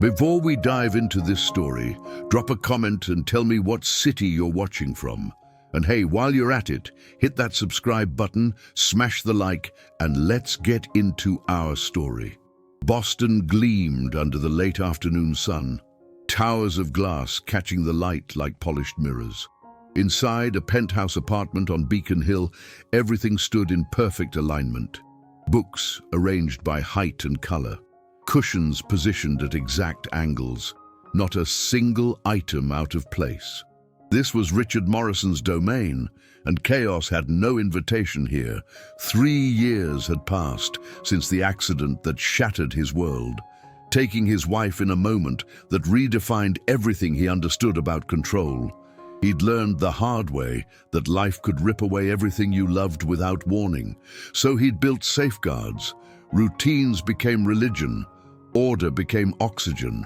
Before we dive into this story, drop a comment and tell me what city you're watching from. And hey, while you're at it, hit that subscribe button, smash the like, and let's get into our story. Boston gleamed under the late afternoon sun, towers of glass catching the light like polished mirrors. Inside a penthouse apartment on Beacon Hill, everything stood in perfect alignment. Books arranged by height and color, cushions positioned at exact angles, not a single item out of place. This was Richard Morrison's domain, and chaos had no invitation here. 3 years had passed since the accident that shattered his world, taking his wife in a moment that redefined everything he understood about control. He'd learned the hard way that life could rip away everything you loved without warning. So he'd built safeguards. Routines became religion. Order became oxygen.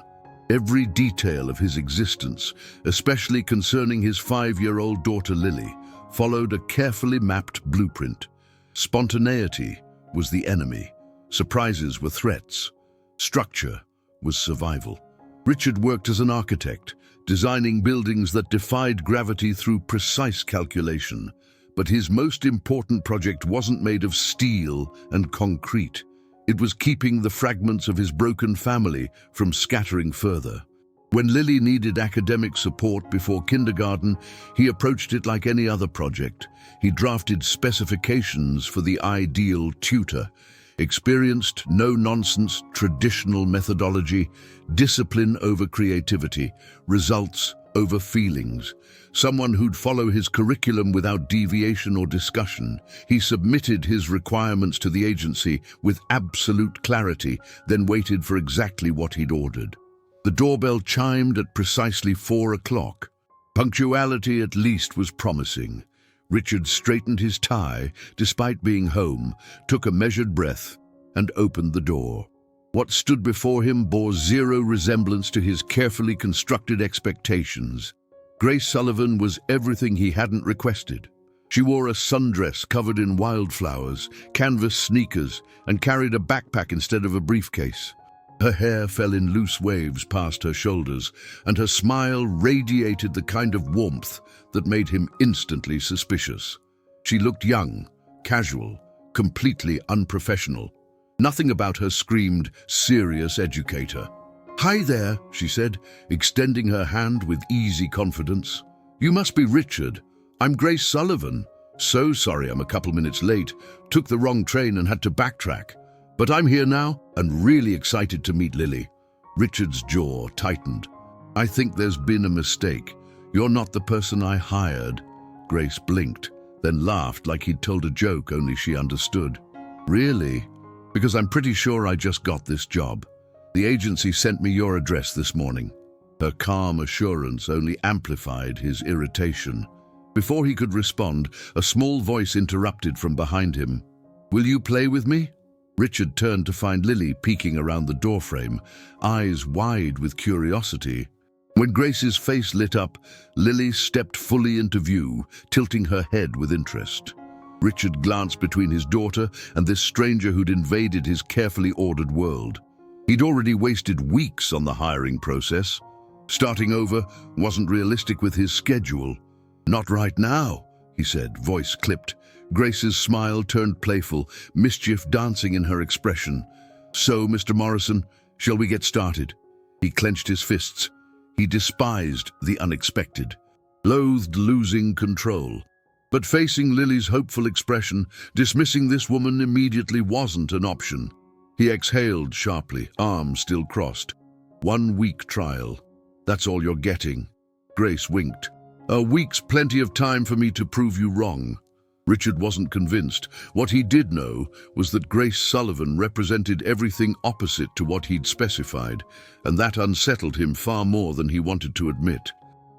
Every detail of his existence, especially concerning his 5-year-old daughter Lily, followed a carefully mapped blueprint. Spontaneity was the enemy. Surprises were threats. Structure was survival. Richard worked as an architect, designing buildings that defied gravity through precise calculation. But his most important project wasn't made of steel and concrete. It was keeping the fragments of his broken family from scattering further. When Lily needed academic support before kindergarten, he approached it like any other project. He drafted specifications for the ideal tutor. Experienced, no-nonsense, traditional methodology, discipline over creativity, results over feelings. Someone who'd follow his curriculum without deviation or discussion. He submitted his requirements to the agency with absolute clarity, then waited for exactly what he'd ordered. The doorbell chimed at precisely 4 o'clock. Punctuality at least was promising. Richard straightened his tie, despite being home, took a measured breath, and opened the door. What stood before him bore zero resemblance to his carefully constructed expectations. Grace Sullivan was everything he hadn't requested. She wore a sundress covered in wildflowers, canvas sneakers, and carried a backpack instead of a briefcase. Her hair fell in loose waves past her shoulders, and her smile radiated the kind of warmth that made him instantly suspicious. She looked young, casual, completely unprofessional. Nothing about her screamed, serious educator. "Hi there," she said, extending her hand with easy confidence. "You must be Richard. I'm Grace Sullivan. So sorry I'm a couple minutes late. Took the wrong train and had to backtrack. But I'm here now and really excited to meet Lily." Richard's jaw tightened. "I think there's been a mistake. You're not the person I hired." Grace blinked, then laughed like he'd told a joke only she understood. "Really? Because I'm pretty sure I just got this job. The agency sent me your address this morning." Her calm assurance only amplified his irritation. Before he could respond, a small voice interrupted from behind him. "Will you play with me?" Richard turned to find Lily peeking around the doorframe, eyes wide with curiosity. When Grace's face lit up, Lily stepped fully into view, tilting her head with interest. Richard glanced between his daughter and this stranger who'd invaded his carefully ordered world. He'd already wasted weeks on the hiring process. Starting over wasn't realistic with his schedule. "Not right now," he said, voice clipped. Grace's smile turned playful, mischief dancing in her expression. "So, Mr. Morrison, shall we get started?" He clenched his fists. He despised the unexpected, loathed losing control. But facing Lily's hopeful expression, dismissing this woman immediately wasn't an option. He exhaled sharply, arms still crossed. "1 week trial. That's all you're getting." Grace winked. "A week's plenty of time for me to prove you wrong." Richard wasn't convinced. What he did know was that Grace Sullivan represented everything opposite to what he'd specified, and that unsettled him far more than he wanted to admit.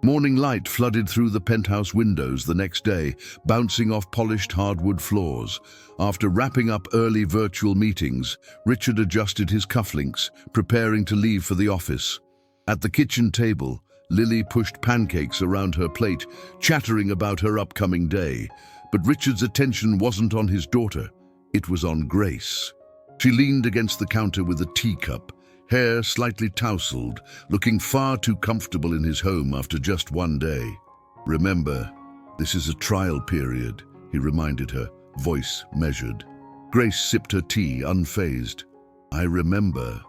Morning light flooded through the penthouse windows the next day, bouncing off polished hardwood floors. After wrapping up early virtual meetings, Richard adjusted his cufflinks, preparing to leave for the office. At the kitchen table, Lily pushed pancakes around her plate, chattering about her upcoming day. But Richard's attention wasn't on his daughter, it was on Grace. She leaned against the counter with a teacup, hair slightly tousled, looking far too comfortable in his home after just one day. "Remember, this is a trial period," he reminded her, voice measured. Grace sipped her tea, unfazed. "I remember,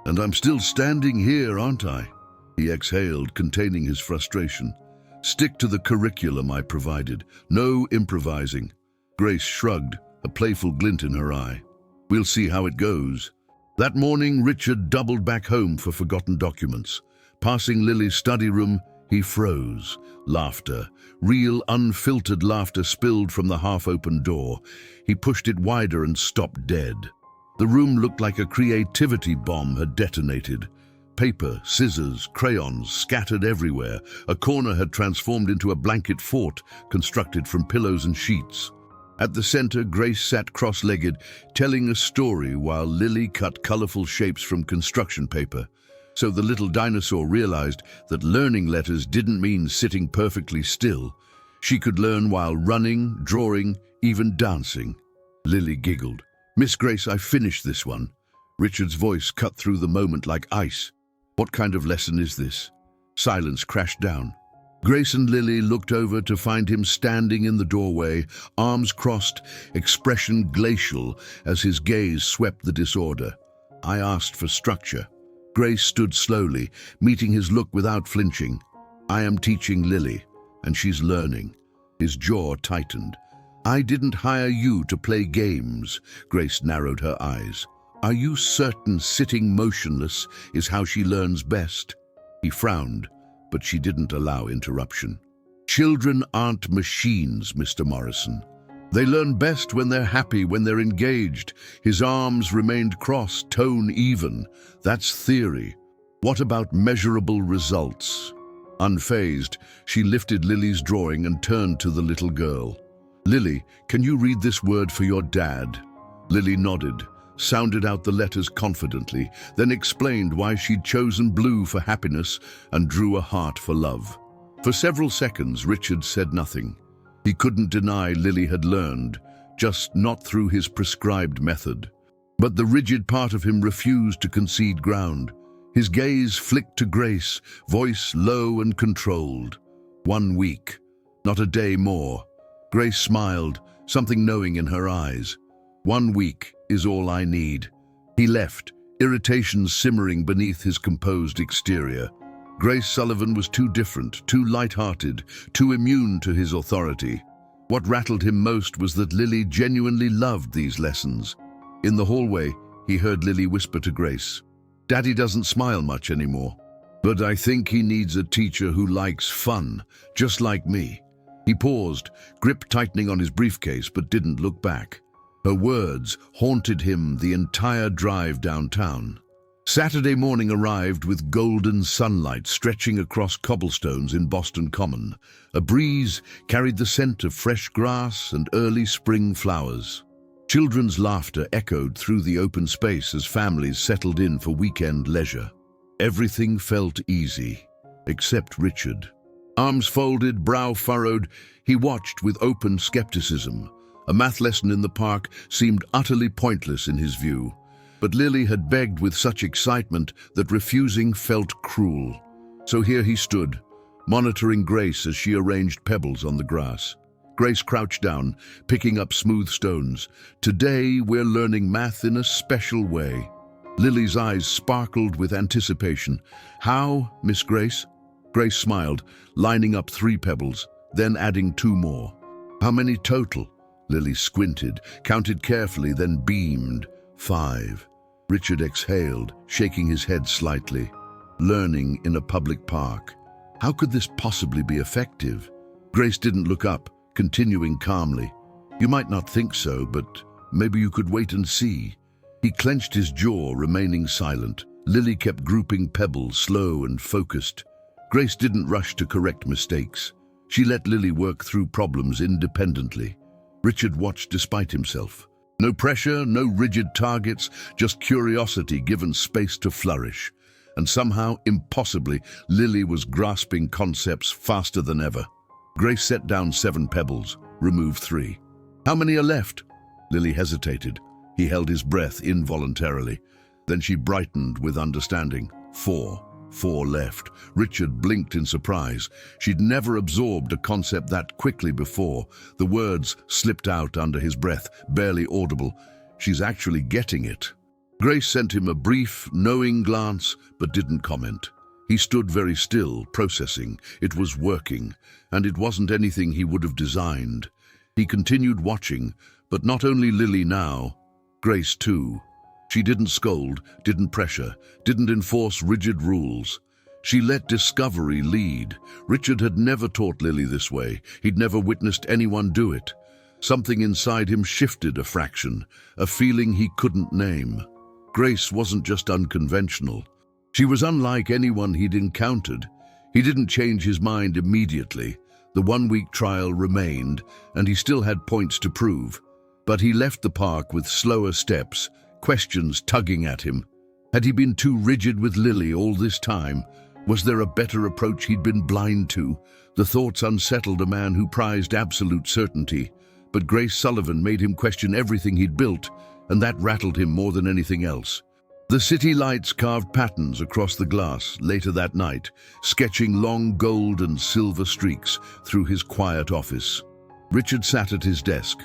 and I'm still standing here, aren't I?" He exhaled, containing his frustration. "Stick to the curriculum I provided. No improvising." Grace shrugged, a playful glint in her eye. "We'll see how it goes." That morning, Richard doubled back home for forgotten documents. Passing Lily's study room, he froze. Laughter, real unfiltered laughter, spilled from the half-open door. He pushed it wider and stopped dead. The room looked like a creativity bomb had detonated. Paper, scissors, crayons scattered everywhere. A corner had transformed into a blanket fort constructed from pillows and sheets. At the center, Grace sat cross-legged, telling a story while Lily cut colorful shapes from construction paper. So the little dinosaur realized that learning letters didn't mean sitting perfectly still. She could learn while running, drawing, even dancing. Lily giggled. "Miss Grace, I finished this one." Richard's voice cut through the moment like ice. "What kind of lesson is this?" Silence crashed down. Grace and Lily looked over to find him standing in the doorway, arms crossed, expression glacial as his gaze swept the disorder. "I asked for structure." Grace stood slowly, meeting his look without flinching. "I am teaching Lily, and she's learning." His jaw tightened. "I didn't hire you to play games." Grace narrowed her eyes. "Are you certain sitting motionless is how she learns best?" He frowned, but she didn't allow interruption. "Children aren't machines, Mr. Morrison. They learn best when they're happy, when they're engaged." His arms remained crossed, tone even. "That's theory. What about measurable results?" Unfazed, she lifted Lily's drawing and turned to the little girl. "Lily, can you read this word for your dad?" Lily nodded, sounded out the letters confidently, then explained why she'd chosen blue for happiness and drew a heart for love. For several seconds, Richard said nothing. He couldn't deny Lily had learned, just not through his prescribed method. But the rigid part of him refused to concede ground. His gaze flicked to Grace, voice low and controlled. 1 week, not a day more. Grace smiled, something knowing in her eyes. 1 week is all I need. He left, irritation simmering beneath his composed exterior. Grace Sullivan was too different, too light-hearted, too immune to his authority. What rattled him most was that Lily genuinely loved these lessons. In the hallway, he heard Lily whisper to Grace, "Daddy doesn't smile much anymore. But I think he needs a teacher who likes fun, just like me." He paused, grip tightening on his briefcase, but didn't look back. Her words haunted him the entire drive downtown. Saturday morning arrived with golden sunlight stretching across cobblestones in Boston Common. A breeze carried the scent of fresh grass and early spring flowers. Children's laughter echoed through the open space as families settled in for weekend leisure. Everything felt easy, except Richard. Arms folded, brow furrowed, he watched with open skepticism. A math lesson in the park seemed utterly pointless in his view. But Lily had begged with such excitement that refusing felt cruel. So here he stood, monitoring Grace as she arranged pebbles on the grass. Grace crouched down, picking up smooth stones. "Today we're learning math in a special way." Lily's eyes sparkled with anticipation. "How, Miss Grace?" Grace smiled, lining up 3 pebbles, then adding 2 more. "How many total?" Lily squinted, counted carefully, then beamed. 5. Richard exhaled, shaking his head slightly. Learning in a public park. How could this possibly be effective? Grace didn't look up, continuing calmly. "You might not think so, but maybe you could wait and see." He clenched his jaw, remaining silent. Lily kept grouping pebbles, slow and focused. Grace didn't rush to correct mistakes. She let Lily work through problems independently. Richard watched despite himself. No pressure, no rigid targets, just curiosity given space to flourish. And somehow, impossibly, Lily was grasping concepts faster than ever. Grace set down 7 pebbles, removed 3. "How many are left?" Lily hesitated. He held his breath involuntarily. Then she brightened with understanding. Four left. Richard blinked in surprise. She'd never absorbed a concept that quickly before. The words slipped out under his breath, barely audible. She's actually getting it. Grace sent him a brief, knowing glance, but didn't comment. He stood very still, processing. It was working, and it wasn't anything he would have designed. He continued watching, but not only Lily now, Grace too. She didn't scold, didn't pressure, didn't enforce rigid rules. She let discovery lead. Richard had never taught Lily this way. He'd never witnessed anyone do it. Something inside him shifted a fraction, a feeling he couldn't name. Grace wasn't just unconventional. She was unlike anyone he'd encountered. He didn't change his mind immediately. The one-week trial remained, and he still had points to prove. But he left the park with slower steps, questions tugging at him. Had he been too rigid with Lily all this time? Was there a better approach he'd been blind to? The thoughts unsettled a man who prized absolute certainty. But Grace Sullivan made him question everything he'd built, and that rattled him more than anything else. The city lights carved patterns across the glass later that night, sketching long gold and silver streaks through his quiet office. Richard sat at his desk,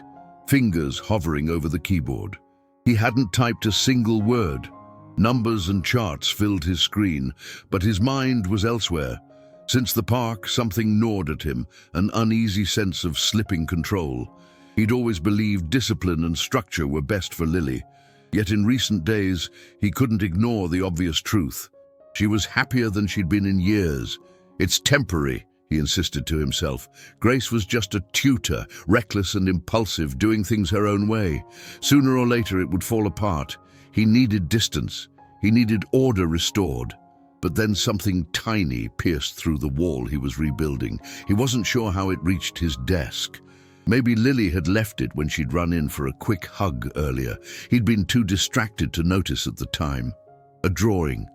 fingers hovering over the keyboard. He hadn't typed a single word. Numbers and charts filled his screen, but his mind was elsewhere. Since the park, something gnawed at him, an uneasy sense of slipping control. He'd always believed discipline and structure were best for Lily. Yet in recent days, he couldn't ignore the obvious truth. She was happier than she'd been in years. It's temporary, he insisted to himself. Grace was just a tutor, reckless and impulsive, doing things her own way. Sooner or later it would fall apart. He needed distance. He needed order restored. But then something tiny pierced through the wall he was rebuilding. He wasn't sure how it reached his desk. Maybe Lily had left it when she'd run in for a quick hug earlier. He'd been too distracted to notice at the time. A drawing.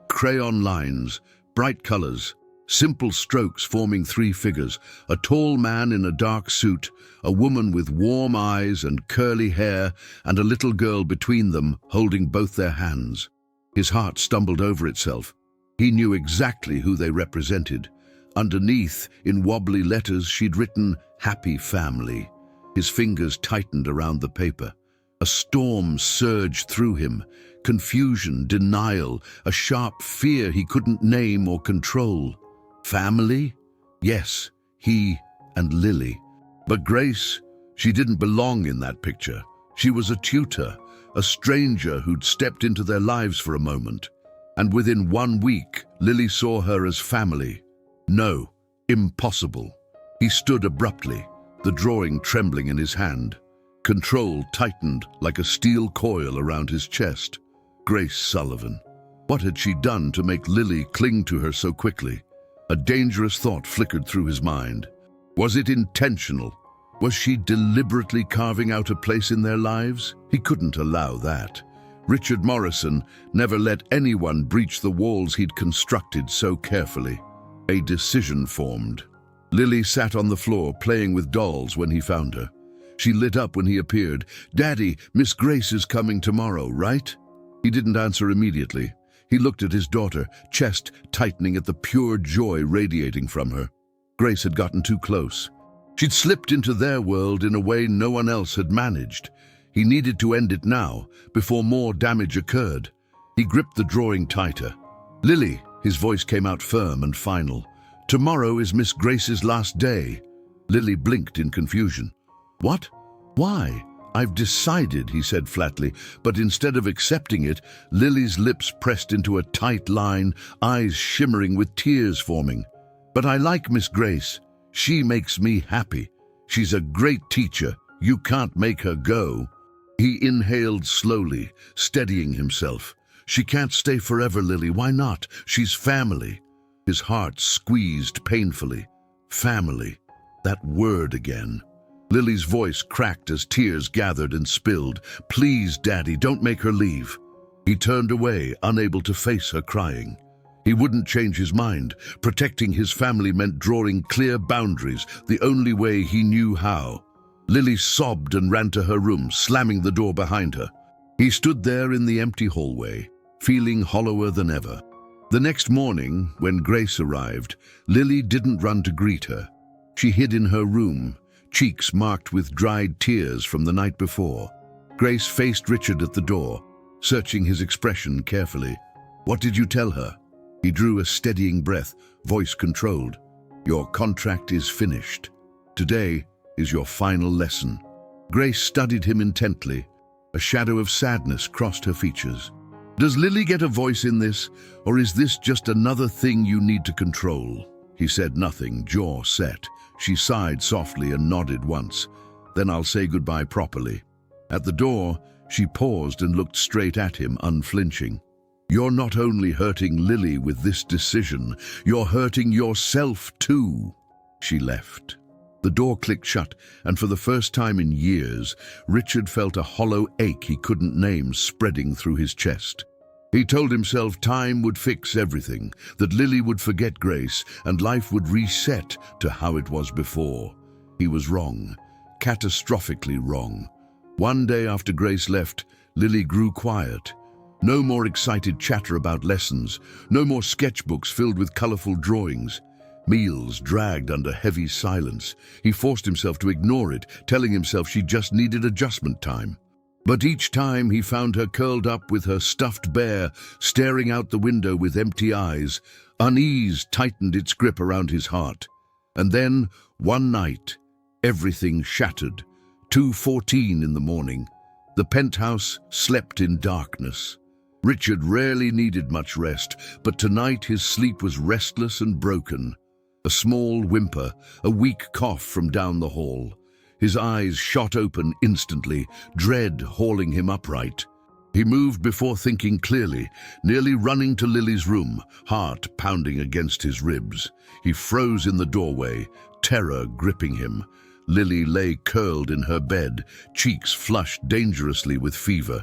Crayon lines, bright colors, simple strokes forming three figures. A tall man in a dark suit, a woman with warm eyes and curly hair, and a little girl between them holding both their hands. His heart stumbled over itself. He knew exactly who they represented. Underneath, in wobbly letters, she'd written, "Happy Family." His fingers tightened around the paper. A storm surged through him. Confusion, denial, a sharp fear he couldn't name or control. Family? Yes, he and Lily. But Grace, she didn't belong in that picture. She was a tutor, a stranger who'd stepped into their lives for a moment. And within 1 week, Lily saw her as family. No, impossible. He stood abruptly, the drawing trembling in his hand. Control tightened like a steel coil around his chest. Grace Sullivan. What had she done to make Lily cling to her so quickly? A dangerous thought flickered through his mind. Was it intentional? Was she deliberately carving out a place in their lives? He couldn't allow that. Richard Morrison never let anyone breach the walls he'd constructed so carefully. A decision formed. Lily sat on the floor playing with dolls when he found her. She lit up when he appeared. "Daddy, Miss Grace is coming tomorrow, right?" He didn't answer immediately. He looked at his daughter, chest tightening at the pure joy radiating from her. Grace had gotten too close. She'd slipped into their world in a way no one else had managed. He needed to end it now, before more damage occurred. He gripped the drawing tighter. "Lily," his voice came out firm and final. "Tomorrow is Miss Grace's last day." Lily blinked in confusion. "What? Why?" "I've decided," he said flatly, but instead of accepting it, Lily's lips pressed into a tight line, eyes shimmering with tears forming. "But I like Miss Grace. She makes me happy. She's a great teacher. You can't make her go." He inhaled slowly, steadying himself. "She can't stay forever, Lily. Why not? She's family." His heart squeezed painfully. Family. That word again. Lily's voice cracked as tears gathered and spilled. "Please, Daddy, don't make her leave." He turned away, unable to face her crying. He wouldn't change his mind. Protecting his family meant drawing clear boundaries, the only way he knew how. Lily sobbed and ran to her room, slamming the door behind her. He stood there in the empty hallway, feeling hollower than ever. The next morning, when Grace arrived, Lily didn't run to greet her. She hid in her room, cheeks marked with dried tears from the night before. Grace faced Richard at the door, searching his expression carefully. "What did you tell her?" He drew a steadying breath, voice controlled. "Your contract is finished. Today is your final lesson." Grace studied him intently. A shadow of sadness crossed her features. "Does Lily get a voice in this, or is this just another thing you need to control?" He said nothing, jaw set. She sighed softly and nodded once. "Then I'll say goodbye properly." At the door, she paused and looked straight at him, unflinching. "You're not only hurting Lily with this decision, you're hurting yourself too." She left. The door clicked shut, and for the first time in years, Richard felt a hollow ache he couldn't name spreading through his chest. He told himself time would fix everything, that Lily would forget Grace, and life would reset to how it was before. He was wrong, catastrophically wrong. One day after Grace left, Lily grew quiet. No more excited chatter about lessons, no more sketchbooks filled with colorful drawings. Meals dragged under heavy silence. He forced himself to ignore it, telling himself she just needed adjustment time. But each time he found her curled up with her stuffed bear, staring out the window with empty eyes. Unease tightened its grip around his heart. And then, one night, everything shattered. 2:14 in the morning. The penthouse slept in darkness. Richard rarely needed much rest, but tonight his sleep was restless and broken. A small whimper, a weak cough from down the hall. His eyes shot open instantly, dread hauling him upright. He moved before thinking clearly, nearly running to Lily's room, heart pounding against his ribs. He froze in the doorway, terror gripping him. Lily lay curled in her bed, cheeks flushed dangerously with fever.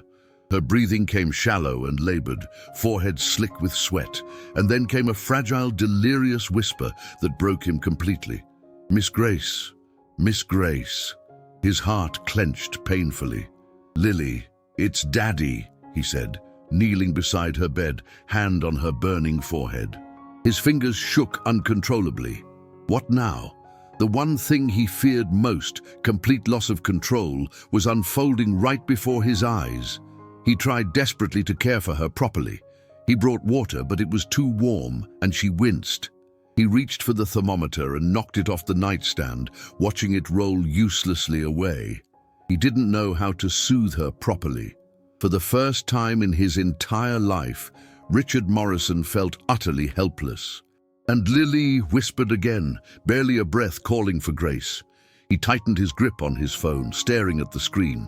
Her breathing came shallow and labored, forehead slick with sweat, and then came a fragile, delirious whisper that broke him completely. "Miss Grace, Miss Grace." His heart clenched painfully. "Lily, it's Daddy," he said, kneeling beside her bed, hand on her burning forehead. His fingers shook uncontrollably. What now? The one thing he feared most, complete loss of control, was unfolding right before his eyes. He tried desperately to care for her properly. He brought water, but it was too warm, and she winced. He reached for the thermometer and knocked it off the nightstand, watching it roll uselessly away. He didn't know how to soothe her properly. For the first time in his entire life, Richard Morrison felt utterly helpless. And Lily whispered again, barely a breath, calling for Grace. He tightened his grip on his phone, staring at the screen.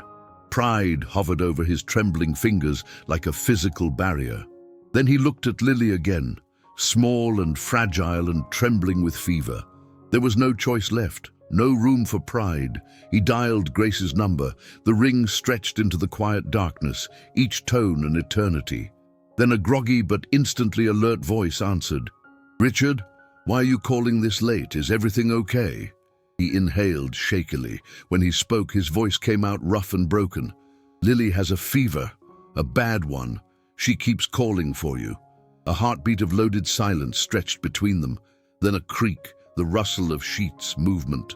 Pride hovered over his trembling fingers like a physical barrier. Then he looked at Lily again, small and fragile and trembling with fever. There was no choice left, no room for pride. He dialed Grace's number. The ring stretched into the quiet darkness, each tone an eternity. Then a groggy but instantly alert voice answered. "Richard, why are you calling this late? Is everything okay?" He inhaled shakily. When he spoke, his voice came out rough and broken. "Lily has a fever, a bad one. She keeps calling for you." A heartbeat of loaded silence stretched between them. Then a creak, the rustle of sheets, movement.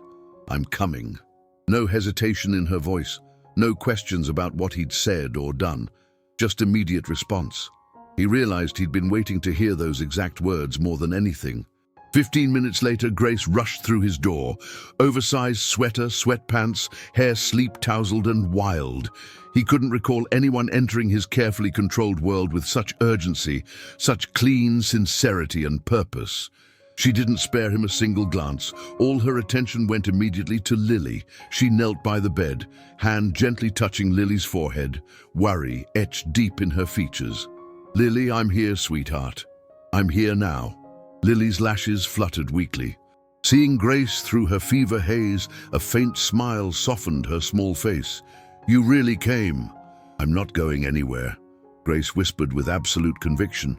"I'm coming." No hesitation in her voice, no questions about what he'd said or done, just immediate response. He realized he'd been waiting to hear those exact words more than anything. 15 minutes later, Grace rushed through his door, oversized sweater, sweatpants, hair sleep-tousled and wild. He couldn't recall anyone entering his carefully controlled world with such urgency, such clean sincerity and purpose. She didn't spare him a single glance. All her attention went immediately to Lily. She knelt by the bed, hand gently touching Lily's forehead, worry etched deep in her features. "Lily, I'm here, sweetheart. I'm here now." Lily's lashes fluttered weakly. Seeing Grace through her fever haze, a faint smile softened her small face. "You really came." "I'm not going anywhere," Grace whispered with absolute conviction.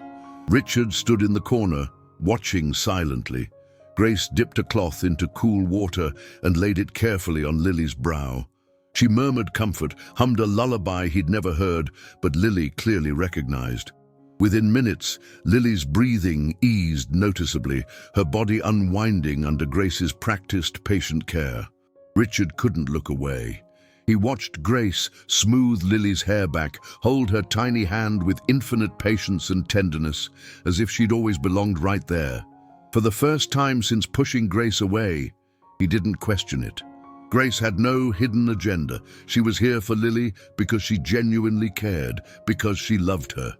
Richard stood in the corner, watching silently. Grace dipped a cloth into cool water and laid it carefully on Lily's brow. She murmured comfort, hummed a lullaby he'd never heard, but Lily clearly recognized. Within minutes, Lily's breathing eased noticeably, her body unwinding under Grace's practiced, patient care. Richard couldn't look away. He watched Grace smooth Lily's hair back, hold her tiny hand with infinite patience and tenderness, as if she'd always belonged right there. For the first time since pushing Grace away, he didn't question it. Grace had no hidden agenda. She was here for Lily because she genuinely cared, because she loved her.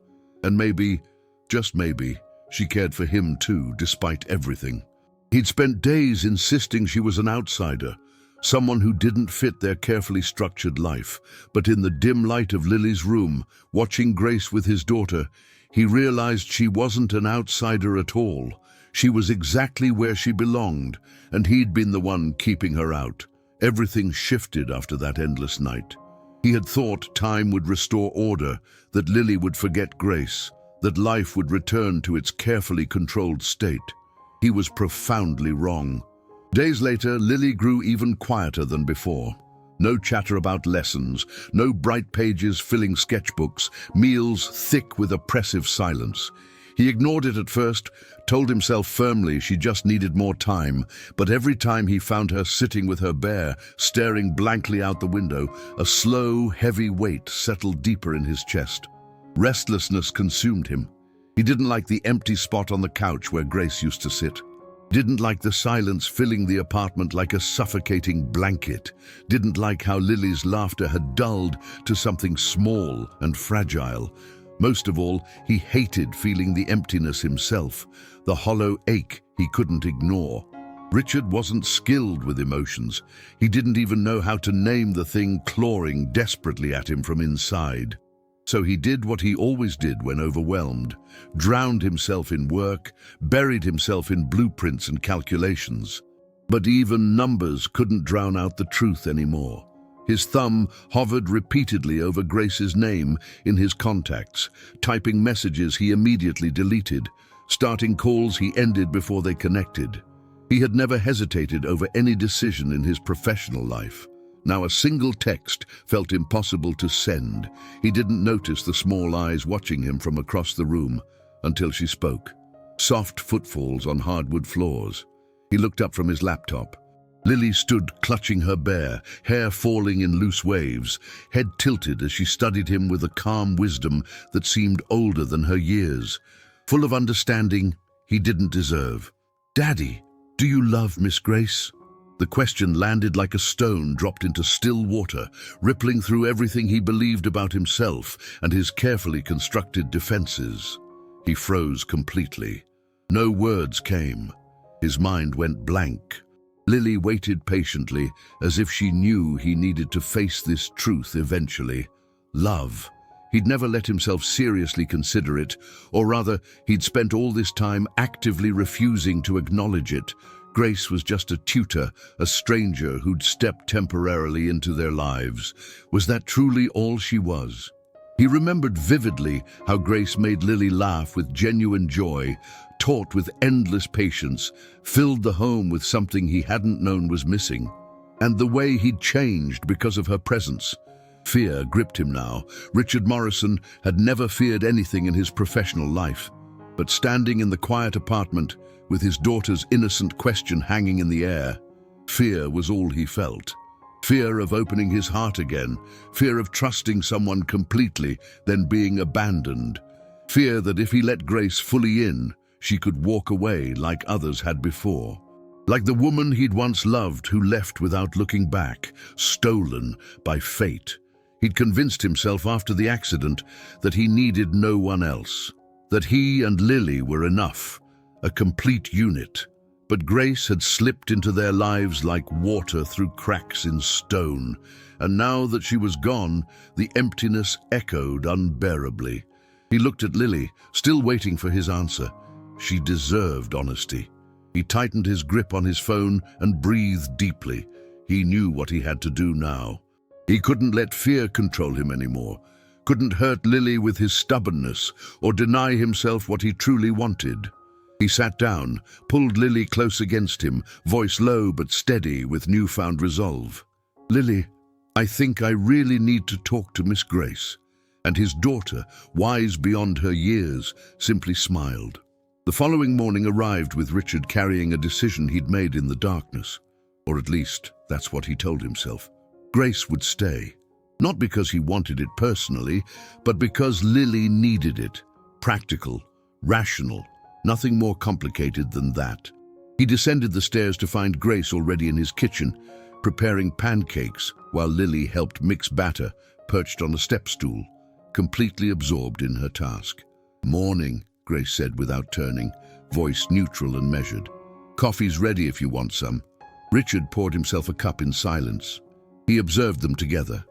And maybe, just maybe, she cared for him too, despite everything. He'd spent days insisting she was an outsider, someone who didn't fit their carefully structured life. But in the dim light of Lily's room, watching Grace with his daughter, he realized she wasn't an outsider at all. She was exactly where she belonged, and he'd been the one keeping her out. Everything shifted after that endless night. He had thought time would restore order, that Lily would forget Grace, that life would return to its carefully controlled state. He was profoundly wrong. Days later, Lily grew even quieter than before. No chatter about lessons, no bright pages filling sketchbooks, meals thick with oppressive silence. He ignored it at first, told himself firmly she just needed more time, but every time he found her sitting with her bear, staring blankly out the window, a slow, heavy weight settled deeper in his chest. Restlessness consumed him. He didn't like the empty spot on the couch where Grace used to sit. Didn't like the silence filling the apartment like a suffocating blanket. Didn't like how Lily's laughter had dulled to something small and fragile. Most of all, he hated feeling the emptiness himself, the hollow ache he couldn't ignore. Richard wasn't skilled with emotions. He didn't even know how to name the thing clawing desperately at him from inside. So he did what he always did when overwhelmed, drowned himself in work, buried himself in blueprints and calculations. But even numbers couldn't drown out the truth anymore. His thumb hovered repeatedly over Grace's name in his contacts, typing messages he immediately deleted, starting calls he ended before they connected. He had never hesitated over any decision in his professional life. Now a single text felt impossible to send. He didn't notice the small eyes watching him from across the room until she spoke. Soft footfalls on hardwood floors. He looked up from his laptop. Lily stood clutching her bear, hair falling in loose waves, head tilted as she studied him with a calm wisdom that seemed older than her years, full of understanding he didn't deserve. "Daddy, do you love Miss Grace?" The question landed like a stone dropped into still water, rippling through everything he believed about himself and his carefully constructed defenses. He froze completely. No words came. His mind went blank. Lily waited patiently, as if she knew he needed to face this truth eventually. Love. He'd never let himself seriously consider it, or rather, he'd spent all this time actively refusing to acknowledge it. Grace was just a tutor, a stranger who'd stepped temporarily into their lives. Was that truly all she was? He remembered vividly how Grace made Lily laugh with genuine joy, taught with endless patience, filled the home with something he hadn't known was missing. And the way he'd changed because of her presence. Fear gripped him now. Richard Morrison had never feared anything in his professional life. But standing in the quiet apartment, with his daughter's innocent question hanging in the air, fear was all he felt. Fear of opening his heart again, fear of trusting someone completely, then being abandoned. Fear that if he let Grace fully in, she could walk away like others had before. Like the woman he'd once loved who left without looking back, stolen by fate. He'd convinced himself after the accident that he needed no one else, that he and Lily were enough, a complete unit. But Grace had slipped into their lives like water through cracks in stone, and now that she was gone, the emptiness echoed unbearably. He looked at Lily, still waiting for his answer. She deserved honesty. He tightened his grip on his phone and breathed deeply. He knew what he had to do now. He couldn't let fear control him anymore, couldn't hurt Lily with his stubbornness or deny himself what he truly wanted. He sat down, pulled Lily close against him, voice low but steady with newfound resolve. "Lily, I think I really need to talk to Miss Grace. and his daughter, wise beyond her years, simply smiled. The following morning arrived with Richard carrying a decision he'd made in the darkness. Or at least, that's what he told himself. Grace would stay. Not because he wanted it personally, but because Lily needed it. Practical, rational, nothing more complicated than that. He descended the stairs to find Grace already in his kitchen, preparing pancakes while Lily helped mix batter, perched on a step stool, completely absorbed in her task. "Morning," Grace said without turning, voice neutral and measured. "Coffee's ready if you want some." Richard poured himself a cup in silence. He observed them together.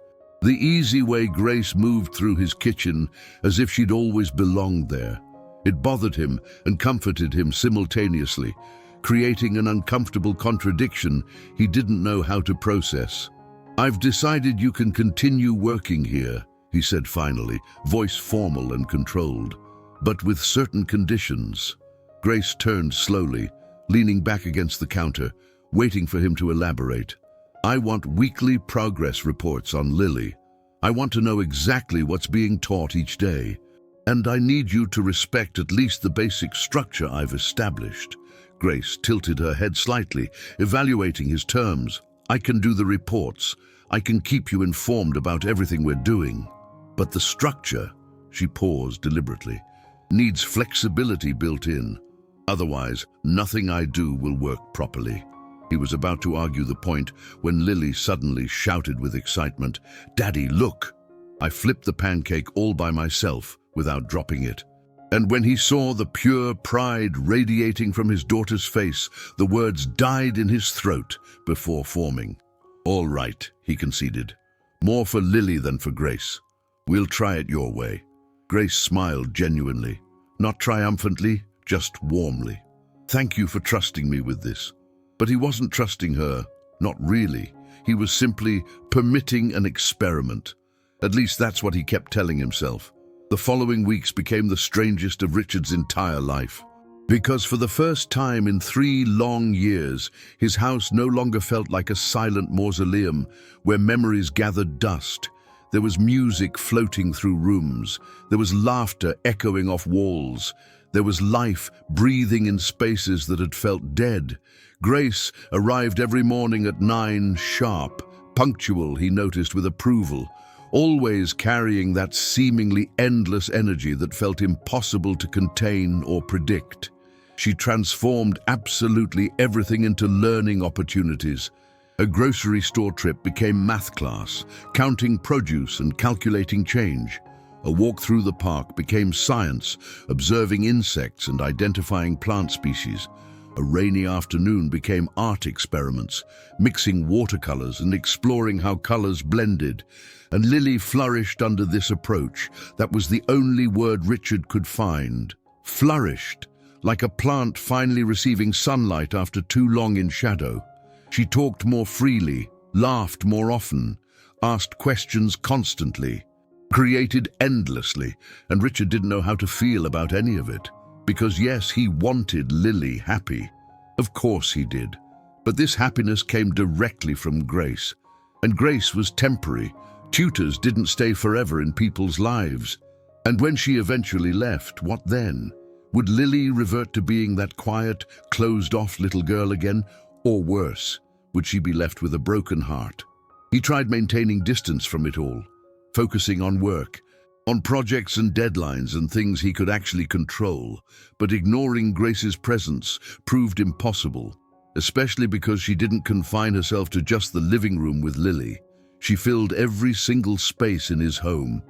The easy way Grace moved through his kitchen as if she'd always belonged there. It bothered him and comforted him simultaneously, creating an uncomfortable contradiction he didn't know how to process. "I've decided you can continue working here," he said finally, voice formal and controlled, "but with certain conditions." Grace turned slowly, leaning back against the counter, waiting for him to elaborate. "I want weekly progress reports on Lily. I want to know exactly what's being taught each day. And I need you to respect at least the basic structure I've established." Grace tilted her head slightly, evaluating his terms. "I can do the reports. I can keep you informed about everything we're doing. But the structure," she paused deliberately, "needs flexibility built in. Otherwise, nothing I do will work properly." He was about to argue the point when Lily suddenly shouted with excitement, "Daddy, look!" I flipped the pancake all by myself without dropping it. And when he saw the pure pride radiating from his daughter's face, the words died in his throat before forming. "All right," he conceded. "More for Lily than for Grace. We'll try it your way." Grace smiled genuinely, not triumphantly, just warmly. "Thank you for trusting me with this." But he wasn't trusting her, not really. He was simply permitting an experiment. At least that's what he kept telling himself. The following weeks became the strangest of Richard's entire life. Because for the first time in 3 long years, his house no longer felt like a silent mausoleum where memories gathered dust. There was music floating through rooms. There was laughter echoing off walls. There was life breathing in spaces that had felt dead. Grace arrived every morning at 9 sharp, punctual, he noticed with approval, always carrying that seemingly endless energy that felt impossible to contain or predict. She transformed absolutely everything into learning opportunities. A grocery store trip became math class, counting produce and calculating change. A walk through the park became science, observing insects and identifying plant species. A rainy afternoon became art experiments, mixing watercolors and exploring how colors blended. And Lily flourished under this approach. That was the only word Richard could find. Flourished, like a plant finally receiving sunlight after too long in shadow. She talked more freely, laughed more often, asked questions constantly, created endlessly, and Richard didn't know how to feel about any of it. Because yes, he wanted Lily happy. Of course he did. But this happiness came directly from Grace. And Grace was temporary. Tutors didn't stay forever in people's lives. And when she eventually left, what then? Would Lily revert to being that quiet, closed-off little girl again? Or worse, would she be left with a broken heart? He tried maintaining distance from it all, focusing on work, on projects and deadlines and things he could actually control, but ignoring Grace's presence proved impossible, especially because she didn't confine herself to just the living room with Lily. She filled every single space in his home,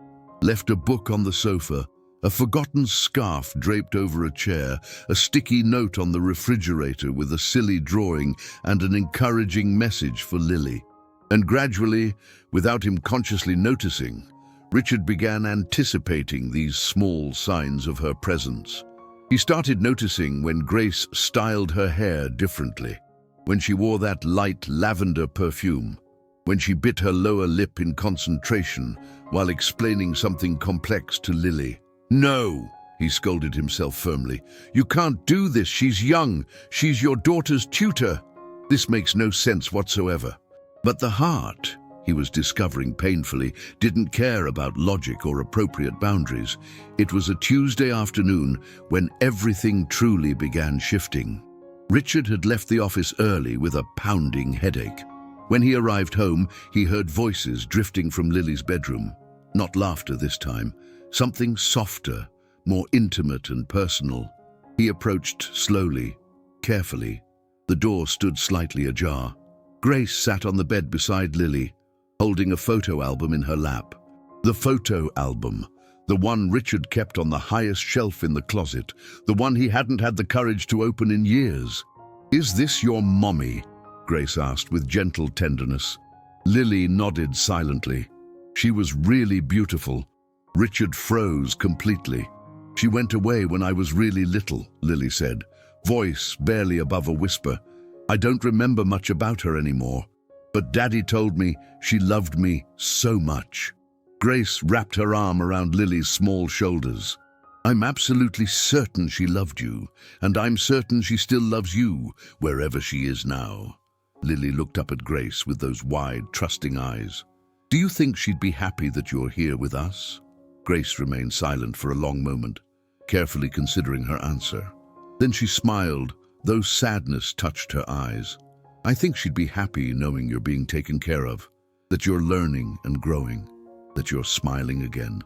left a book on the sofa, a forgotten scarf draped over a chair, a sticky note on the refrigerator with a silly drawing and an encouraging message for Lily. And gradually, without him consciously noticing, Richard began anticipating these small signs of her presence. He started noticing when Grace styled her hair differently, when she wore that light lavender perfume, when she bit her lower lip in concentration while explaining something complex to Lily. "No," he scolded himself firmly. "You can't do this. She's young. She's your daughter's tutor. This makes no sense whatsoever." But the heart, he was discovering painfully, didn't care about logic or appropriate boundaries. It was a Tuesday afternoon when everything truly began shifting. Richard had left the office early with a pounding headache. When he arrived home, he heard voices drifting from Lily's bedroom. Not laughter this time, something softer, more intimate and personal. He approached slowly, carefully. The door stood slightly ajar. Grace sat on the bed beside Lily, holding a photo album in her lap. The photo album, the one Richard kept on the highest shelf in the closet, the one he hadn't had the courage to open in years. "Is this your mommy?" Grace asked with gentle tenderness. Lily nodded silently. She was really beautiful. Richard froze completely. "She went away when I was really little," Lily said, voice barely above a whisper. "I don't remember much about her anymore, but Daddy told me she loved me so much." Grace wrapped her arm around Lily's small shoulders. "I'm absolutely certain she loved you, and I'm certain she still loves you, wherever she is now." Lily looked up at Grace with those wide, trusting eyes. "Do you think she'd be happy that you're here with us?" Grace remained silent for a long moment, carefully considering her answer. Then she smiled, though sadness touched her eyes. "I think she'd be happy knowing you're being taken care of, that you're learning and growing, that you're smiling again."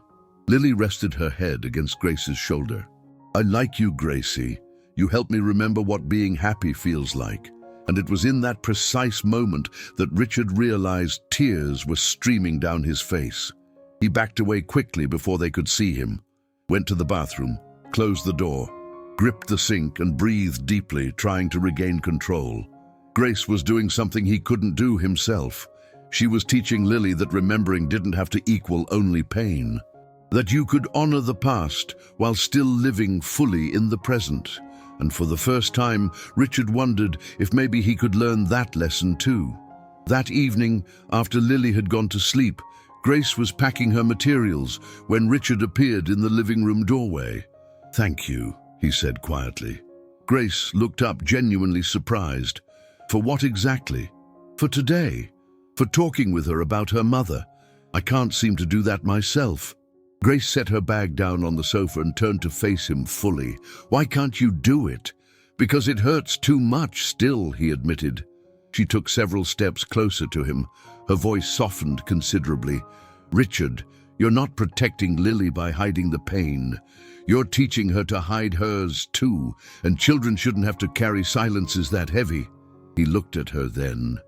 Lily rested her head against Grace's shoulder. "I like you, Gracie. You help me remember what being happy feels like." And it was in that precise moment that Richard realized tears were streaming down his face. He backed away quickly before they could see him, went to the bathroom, closed the door, gripped the sink and breathed deeply, trying to regain control. Grace was doing something he couldn't do himself. She was teaching Lily that remembering didn't have to equal only pain, that you could honor the past while still living fully in the present. And for the first time, Richard wondered if maybe he could learn that lesson too. That evening, after Lily had gone to sleep, Grace was packing her materials when Richard appeared in the living room doorway. "Thank you," he said quietly. Grace looked up, genuinely surprised. For what exactly? For today? For talking with her about her mother? "I can't seem to do that myself." Grace set her bag down on the sofa and turned to face him fully. "Why can't you do it?" "Because it hurts too much still," he admitted. She took several steps closer to him. Her voice softened considerably. "Richard, you're not protecting Lily by hiding the pain. You're teaching her to hide hers too, and children shouldn't have to carry silences that heavy." He looked at her then,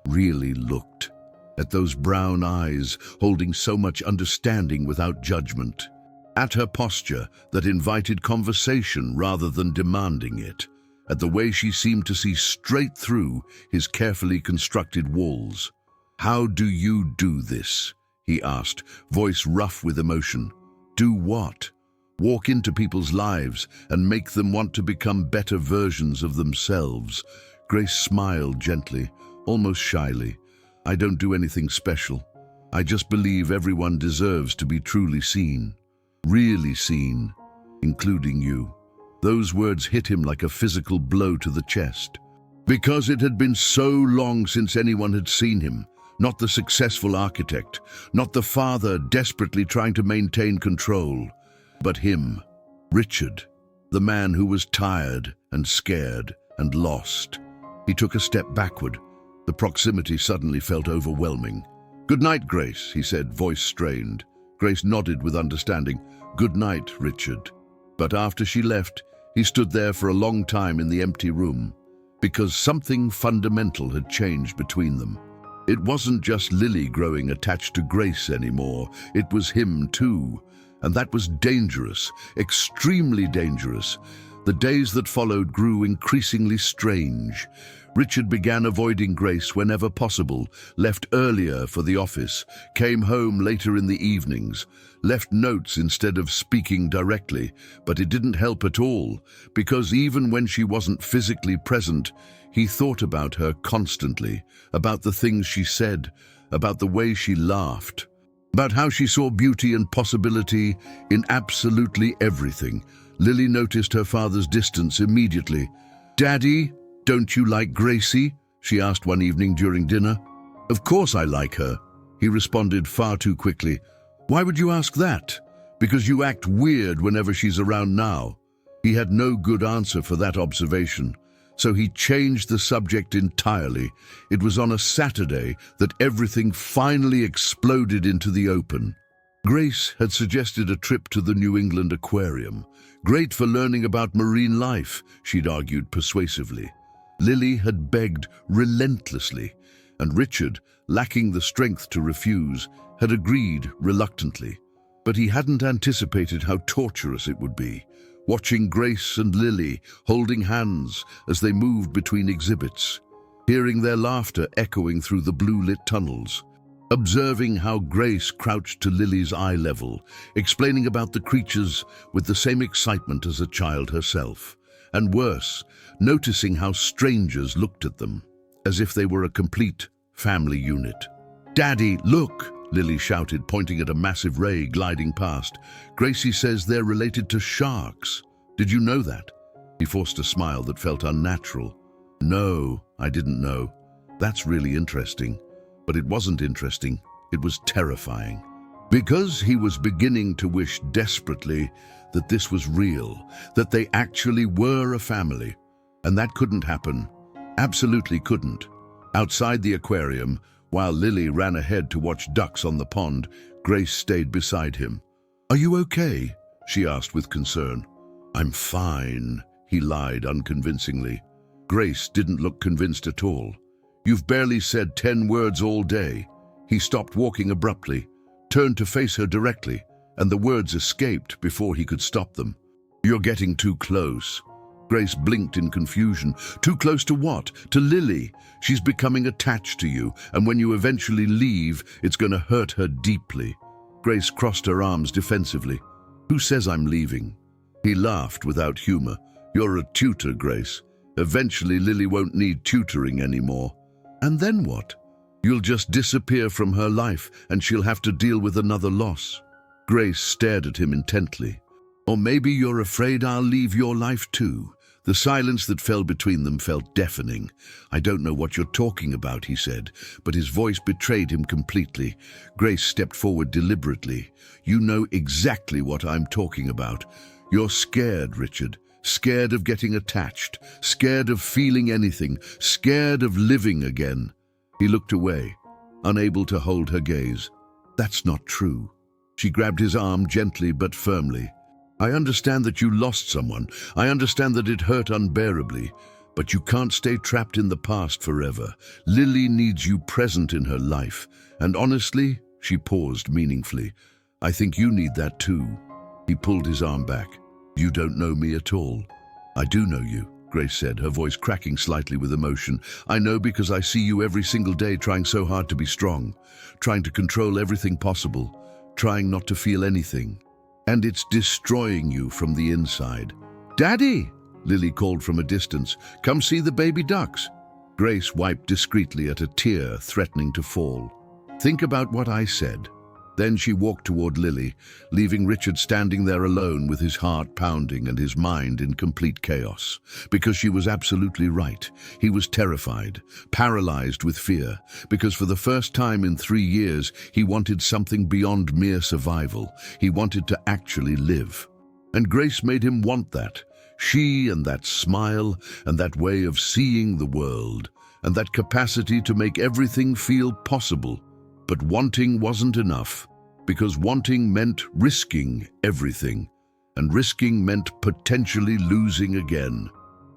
really looked, at those brown eyes holding so much understanding without judgment, at her posture that invited conversation rather than demanding it, at the way she seemed to see straight through his carefully constructed walls. "How do you do this?" he asked, voice rough with emotion. "Do what? Walk into people's lives and make them want to become better versions of themselves?" Grace smiled gently, almost shyly. "I don't do anything special. I just believe everyone deserves to be truly seen, really seen, including you." Those words hit him like a physical blow to the chest. Because it had been so long since anyone had seen him, not the successful architect, not the father desperately trying to maintain control, but him, Richard, the man who was tired and scared and lost. He took a step backward. The proximity suddenly felt overwhelming. "Good night, Grace," he said, voice strained. Grace nodded with understanding. "Good night, Richard." But after she left, he stood there for a long time in the empty room, because something fundamental had changed between them. It wasn't just Lily growing attached to Grace anymore, it was him too. And that was dangerous, extremely dangerous. The days that followed grew increasingly strange. Richard began avoiding Grace whenever possible, left earlier for the office, came home later in the evenings, left notes instead of speaking directly, but it didn't help at all, because even when she wasn't physically present, he thought about her constantly, about the things she said, about the way she laughed, about how she saw beauty and possibility in absolutely everything. Lily noticed her father's distance immediately. "Daddy, don't you like Gracie?" she asked one evening during dinner. "Of course I like her." He responded far too quickly. Why would you ask that? Because you act weird whenever she's around now. He had no good answer for that observation, so he changed the subject entirely. It was on a Saturday that everything finally exploded into the open. Grace had suggested a trip to the New England Aquarium. Great for learning about marine life, she'd argued persuasively. Lily had begged relentlessly, and Richard, lacking the strength to refuse, had agreed reluctantly. But he hadn't anticipated how torturous it would be, watching Grace and Lily holding hands as they moved between exhibits, hearing their laughter echoing through the blue-lit tunnels, observing how Grace crouched to Lily's eye level, explaining about the creatures with the same excitement as a child herself, and worse, noticing how strangers looked at them, as if they were a complete family unit. "Daddy, look!" Lily shouted, pointing at a massive ray gliding past. "Gracie says they're related to sharks. Did you know that?" He forced a smile that felt unnatural. "No, I didn't know. That's really interesting." But it wasn't interesting, it was terrifying. Because he was beginning to wish desperately that this was real, that they actually were a family. And that couldn't happen. Absolutely couldn't. Outside the aquarium, while Lily ran ahead to watch ducks on the pond, Grace stayed beside him. "Are you okay?" she asked with concern. "I'm fine," he lied unconvincingly. Grace didn't look convinced at all. "You've barely said 10 words all day." He stopped walking abruptly, turned to face her directly, and the words escaped before he could stop them. "You're getting too close." Grace blinked in confusion. "Too close to what? To Lily. She's becoming attached to you, and when you eventually leave, it's going to hurt her deeply." Grace crossed her arms defensively. "Who says I'm leaving?" He laughed without humor. "You're a tutor, Grace. Eventually Lily won't need tutoring anymore. And then what? You'll just disappear from her life, and she'll have to deal with another loss." Grace stared at him intently. "Or maybe you're afraid I'll leave your life too." The silence that fell between them felt deafening. "I don't know what you're talking about," he said, but his voice betrayed him completely. Grace stepped forward deliberately. "You know exactly what I'm talking about. You're scared, Richard. Scared of getting attached. Scared of feeling anything. Scared of living again." He looked away, unable to hold her gaze. "That's not true." She grabbed his arm gently but firmly. "I understand that you lost someone. I understand that it hurt unbearably. But you can't stay trapped in the past forever. Lily needs you present in her life. And honestly," she paused meaningfully, "I think you need that too." He pulled his arm back. "You don't know me at all." "I do know you," Grace said, her voice cracking slightly with emotion. "I know because I see you every single day trying so hard to be strong, trying to control everything possible, trying not to feel anything. And it's destroying you from the inside." "Daddy!" Lily called from a distance. "Come see the baby ducks." Grace wiped discreetly at a tear threatening to fall. "Think about what I said." Then she walked toward Lily, leaving Richard standing there alone with his heart pounding and his mind in complete chaos. Because she was absolutely right. He was terrified, paralyzed with fear, because for the first time in 3 years, he wanted something beyond mere survival. He wanted to actually live. And Grace made him want that. She and that smile and that way of seeing the world and that capacity to make everything feel possible. But wanting wasn't enough, because wanting meant risking everything, and risking meant potentially losing again,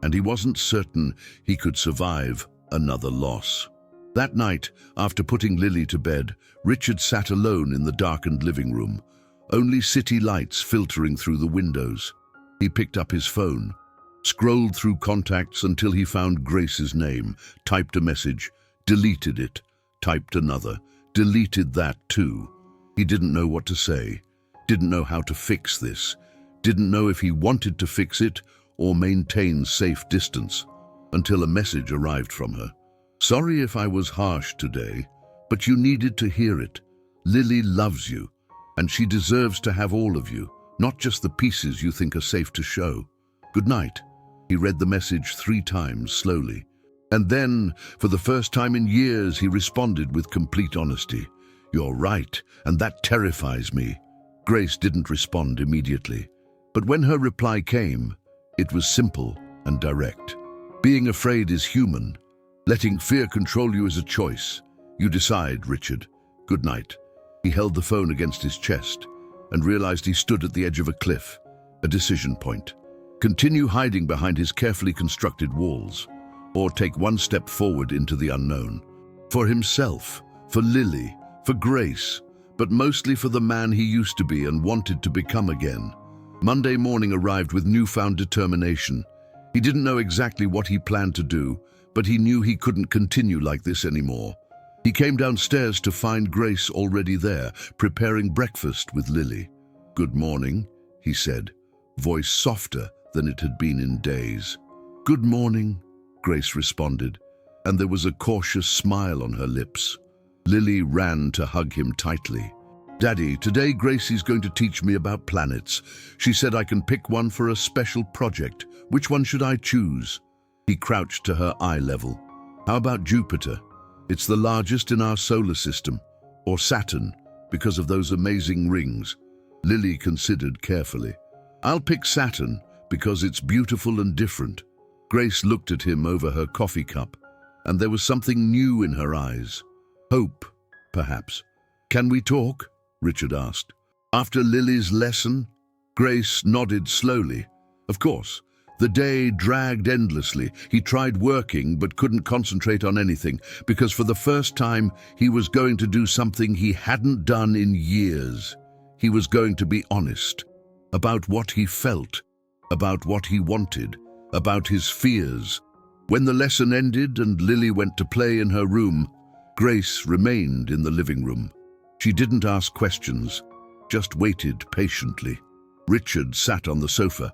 and he wasn't certain he could survive another loss. That night, after putting Lily to bed, Richard sat alone in the darkened living room, only city lights filtering through the windows. He picked up his phone, scrolled through contacts until he found Grace's name, typed a message, deleted it, typed another, deleted that too. He didn't know what to say, didn't know how to fix this, didn't know if he wanted to fix it or maintain safe distance, until a message arrived from her. "Sorry if I was harsh today, but you needed to hear it. Lily loves you, and she deserves to have all of you, not just the pieces you think are safe to show. Good night." He read the message 3 times slowly. And then, for the first time in years, he responded with complete honesty. You're right, and that terrifies me. Grace didn't respond immediately, but when her reply came, it was simple and direct. Being afraid is human. Letting fear control you is a choice. You decide, Richard. Good night. He held the phone against his chest and realized he stood at the edge of a cliff, a decision point. Continue hiding behind his carefully constructed walls, or take one step forward into the unknown. For himself, for Lily, for Grace, but mostly for the man he used to be and wanted to become again. Monday morning arrived with newfound determination. He didn't know exactly what he planned to do, but he knew he couldn't continue like this anymore. He came downstairs to find Grace already there, preparing breakfast with Lily. "Good morning," he said, voice softer than it had been in days. "Good morning," Grace responded, and there was a cautious smile on her lips. Lily ran to hug him tightly. "Daddy, today Gracie's going to teach me about planets. She said I can pick one for a special project. Which one should I choose?" He crouched to her eye level. "How about Jupiter? It's the largest in our solar system. Or Saturn, because of those amazing rings." Lily considered carefully. "I'll pick Saturn, because it's beautiful and different." Grace looked at him over her coffee cup, and there was something new in her eyes. Hope, perhaps. "Can we talk?" Richard asked. "After Lily's lesson?" Grace nodded slowly. Of course. The day dragged endlessly. He tried working but couldn't concentrate on anything because for the first time he was going to do something he hadn't done in years. He was going to be honest about what he felt, about what he wanted, about his fears. When the lesson ended and Lily went to play in her room, Grace remained in the living room. She didn't ask questions, just waited patiently. Richard sat on the sofa,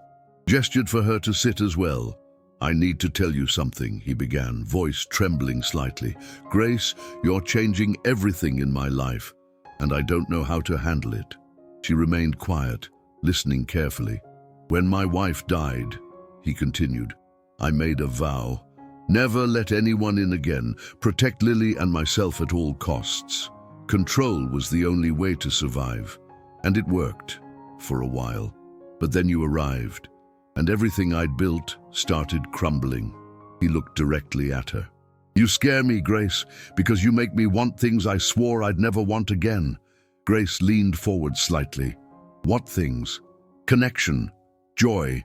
gestured for her to sit as well. "I need to tell you something," he began, voice trembling slightly. "Grace, you're changing everything in my life, and I don't know how to handle it." She remained quiet, listening carefully. "When my wife died," he continued, "I made a vow. Never let anyone in again. Protect Lily and myself at all costs. Control was the only way to survive. And it worked, for a while. But then you arrived, and everything I'd built started crumbling." He looked directly at her. "You scare me, Grace, because you make me want things I swore I'd never want again." Grace leaned forward slightly. "What things?" "Connection, joy,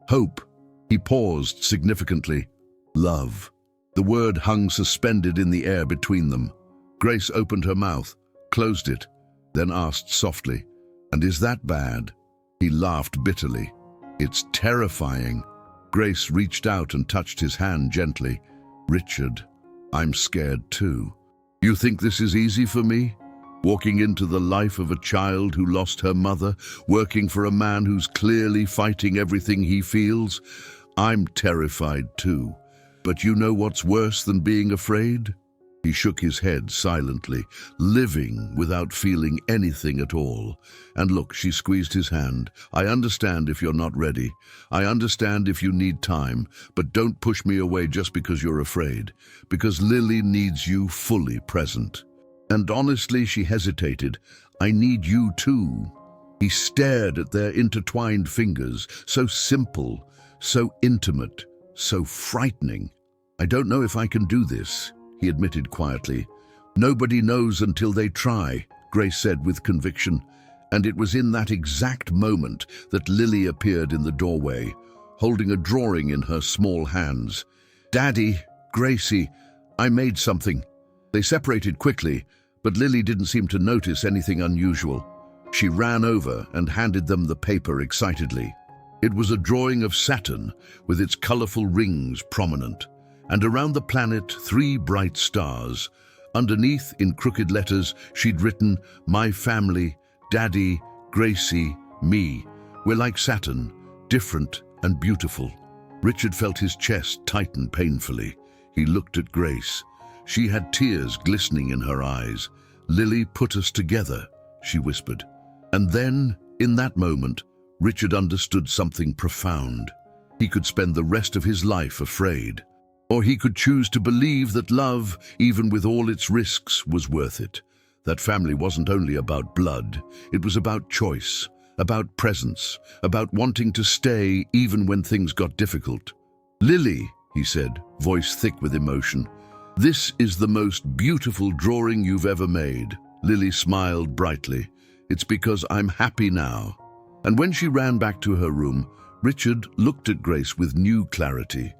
hope." He paused significantly. "Love." The word hung suspended in the air between them. Grace opened her mouth, closed it, then asked softly, "And is that bad?" He laughed bitterly. "It's terrifying." Grace reached out and touched his hand gently. "Richard, I'm scared too. You think this is easy for me? Walking into the life of a child who lost her mother, working for a man who's clearly fighting everything he feels? I'm terrified too. But you know what's worse than being afraid?" He shook his head silently, living without feeling anything at all. "And look," she squeezed his hand, "I understand if you're not ready. I understand if you need time, but don't push me away just because you're afraid. Because Lily needs you fully present." And honestly, she hesitated. "I need you too." He stared at their intertwined fingers, so simple, so intimate, so frightening. "I don't know if I can do this," he admitted quietly. "Nobody knows until they try," Grace said with conviction. And it was in that exact moment that Lily appeared in the doorway, holding a drawing in her small hands. "Daddy, Gracie, I made something." They separated quickly, but Lily didn't seem to notice anything unusual. She ran over and handed them the paper excitedly. It was a drawing of Saturn, with its colorful rings prominent, and around the planet 3 bright stars. Underneath, in crooked letters, she'd written, "My family, Daddy, Gracie, me. We're like Saturn, different and beautiful." Richard felt his chest tighten painfully. He looked at Grace. She had tears glistening in her eyes. "Lily put us together," she whispered. And then, in that moment, Richard understood something profound. He could spend the rest of his life afraid, or he could choose to believe that love, even with all its risks, was worth it. That family wasn't only about blood, it was about choice, about presence, about wanting to stay even when things got difficult. "Lily," he said, voice thick with emotion, "this is the most beautiful drawing you've ever made." Lily smiled brightly. "It's because I'm happy now." And when she ran back to her room, Richard looked at Grace with new clarity.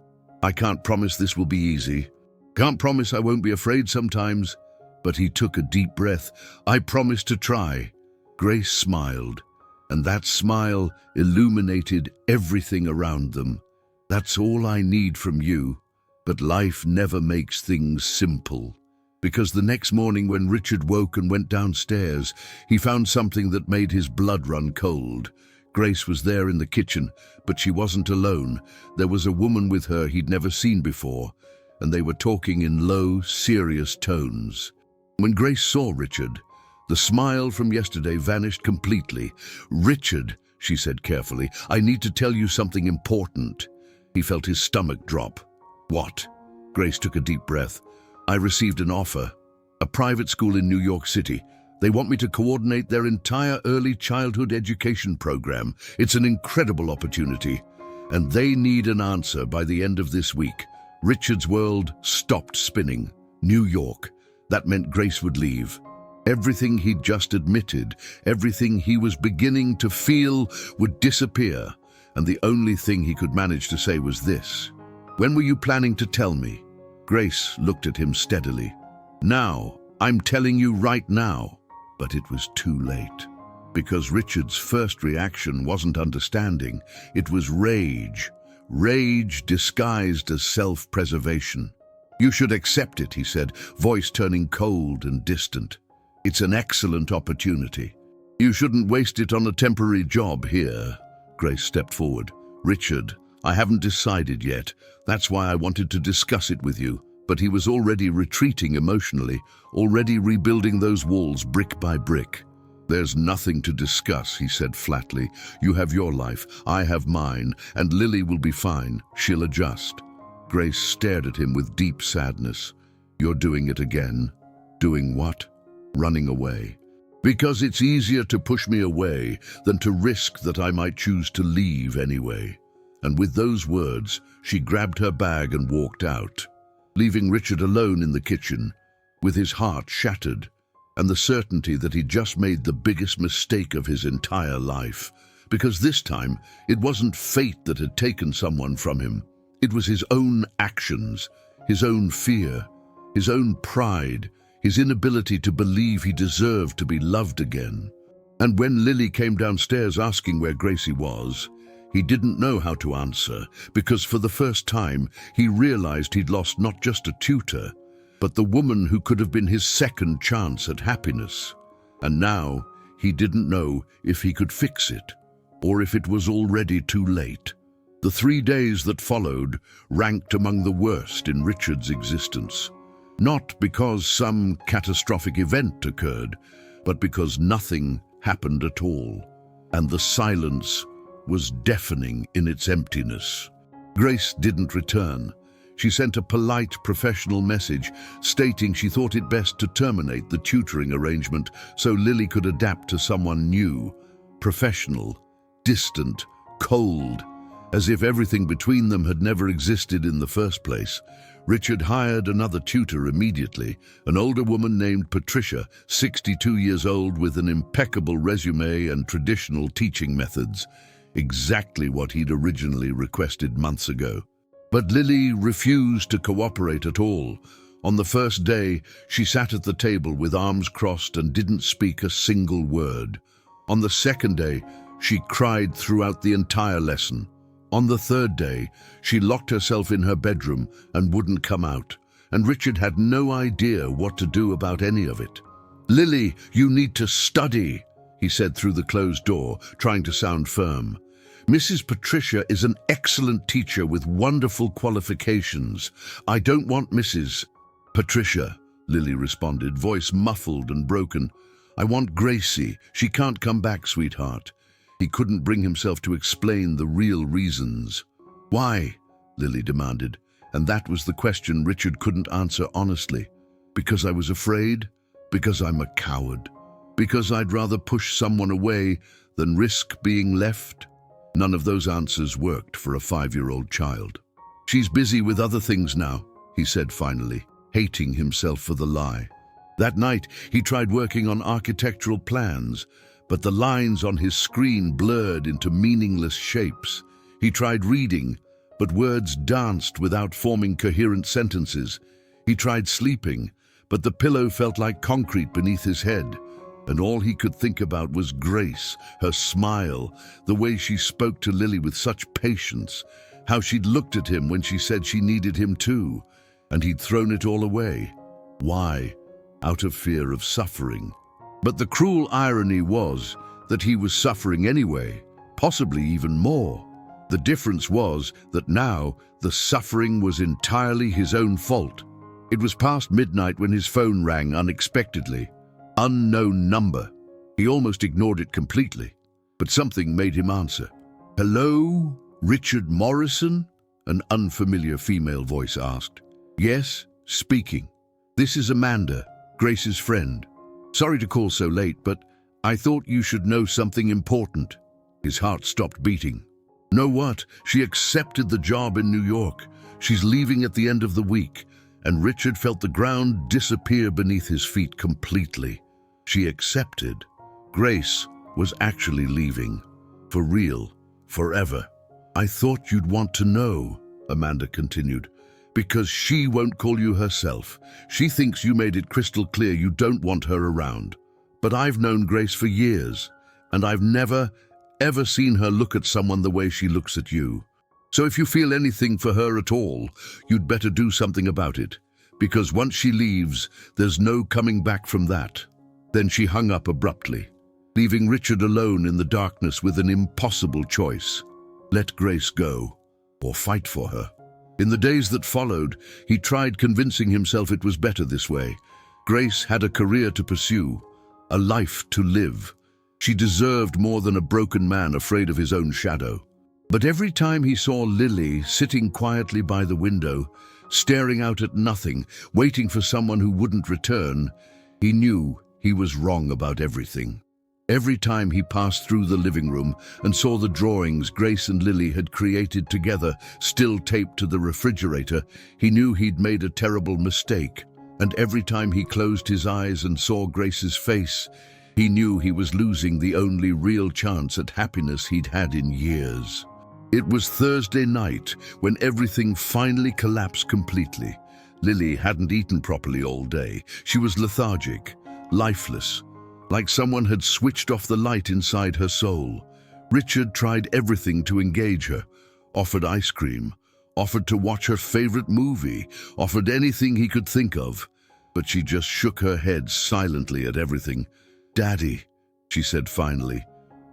"I can't promise this will be easy. Can't promise I won't be afraid sometimes." But he took a deep breath. "I promise to try." Grace smiled, and that smile illuminated everything around them. "That's all I need from you. But life never makes things simple." Because the next morning when Richard woke and went downstairs, he found something that made his blood run cold. Grace was there in the kitchen, but she wasn't alone. There was a woman with her he'd never seen before, and they were talking in low, serious tones. When Grace saw Richard, the smile from yesterday vanished completely. "Richard," she said carefully, "I need to tell you something important." He felt his stomach drop. "What?" Grace took a deep breath. "I received an offer. A private school in New York City. They want me to coordinate their entire early childhood education program. It's an incredible opportunity, and they need an answer by the end of this week." Richard's world stopped spinning. New York. That meant Grace would leave. Everything he'd just admitted, everything he was beginning to feel, would disappear, and the only thing he could manage to say was this: "When were you planning to tell me?" Grace looked at him steadily. "Now. I'm telling you right now." But it was too late. Because Richard's first reaction wasn't understanding, it was rage. Rage disguised as self-preservation. "You should accept it," he said, voice turning cold and distant. "It's an excellent opportunity. You shouldn't waste it on a temporary job here." Grace stepped forward. "Richard, I haven't decided yet. That's why I wanted to discuss it with you." But he was already retreating emotionally, already rebuilding those walls brick by brick. "There's nothing to discuss," he said flatly. "You have your life, I have mine, and Lily will be fine. She'll adjust." Grace stared at him with deep sadness. "You're doing it again." "Doing what?" "Running away. Because it's easier to push me away than to risk that I might choose to leave anyway." And with those words, she grabbed her bag and walked out, leaving Richard alone in the kitchen, with his heart shattered, and the certainty that he'd just made the biggest mistake of his entire life. Because this time, it wasn't fate that had taken someone from him. It was his own actions, his own fear, his own pride, his inability to believe he deserved to be loved again. And when Lily came downstairs asking where Gracie was, he didn't know how to answer, because for the first time he realized he'd lost not just a tutor, but the woman who could have been his second chance at happiness. And now he didn't know if he could fix it, or if it was already too late. The 3 days that followed ranked among the worst in Richard's existence. Not because some catastrophic event occurred, but because nothing happened at all, and the silence was deafening in its emptiness. Grace didn't return. She sent a polite, professional message stating she thought it best to terminate the tutoring arrangement so Lily could adapt to someone new, professional, distant, cold, as if everything between them had never existed in the first place. Richard hired another tutor immediately, an older woman named Patricia, 62 years old, with an impeccable resume and traditional teaching methods. Exactly what he'd originally requested months ago. But Lily refused to cooperate at all. On the first day, she sat at the table with arms crossed and didn't speak a single word. On the second day, she cried throughout the entire lesson. On the third day, she locked herself in her bedroom and wouldn't come out, and Richard had no idea what to do about any of it. "Lily, you need to study," he said through the closed door, trying to sound firm. "Mrs. Patricia is an excellent teacher with wonderful qualifications. I don't want Mrs. Patricia," Lily responded, voice muffled and broken. "I want Gracie. She can't come back, sweetheart." He couldn't bring himself to explain the real reasons. "Why?" Lily demanded, and that was the question Richard couldn't answer honestly. "Because I was afraid." Because I'm a coward? Because I'd rather push someone away than risk being left? None of those answers worked for a 5-year-old child. She's busy with other things now, he said finally, hating himself for the lie. That night, he tried working on architectural plans, but the lines on his screen blurred into meaningless shapes. He tried reading, but words danced without forming coherent sentences. He tried sleeping, but the pillow felt like concrete beneath his head, and all he could think about was Grace, her smile, the way she spoke to Lily with such patience, how she'd looked at him when she said she needed him too, and he'd thrown it all away. Why? Out of fear of suffering. But the cruel irony was that he was suffering anyway, possibly even more. The difference was that now the suffering was entirely his own fault. It was past midnight when his phone rang unexpectedly. Unknown number. He almost ignored it completely, but something made him answer. "Hello, Richard Morrison?" An unfamiliar female voice asked. "Yes, speaking. This is Amanda, Grace's friend. Sorry to call so late, but I thought you should know something important." His heart stopped beating. "Know what? She accepted the job in New York. She's leaving at the end of the week." And Richard felt the ground disappear beneath his feet completely. She accepted. Grace was actually leaving. For real. Forever. "I thought you'd want to know," Amanda continued, "because she won't call you herself. She thinks you made it crystal clear you don't want her around. But I've known Grace for years, and I've never, ever seen her look at someone the way she looks at you. So if you feel anything for her at all, you'd better do something about it, because once she leaves, there's no coming back from that." Then she hung up abruptly, leaving Richard alone in the darkness with an impossible choice. Let Grace go, or fight for her. In the days that followed, he tried convincing himself it was better this way. Grace had a career to pursue, a life to live. She deserved more than a broken man afraid of his own shadow. But every time he saw Lily sitting quietly by the window, staring out at nothing, waiting for someone who wouldn't return, he knew he was wrong about everything. Every time he passed through the living room and saw the drawings Grace and Lily had created together still taped to the refrigerator, he knew he'd made a terrible mistake. And every time he closed his eyes and saw Grace's face, he knew he was losing the only real chance at happiness he'd had in years. It was Thursday night when everything finally collapsed completely. Lily hadn't eaten properly all day. She was lethargic, lifeless, like someone had switched off the light inside her soul. Richard tried everything to engage her, offered ice cream, offered to watch her favorite movie, offered anything he could think of, but she just shook her head silently at everything. "Daddy," she said finally,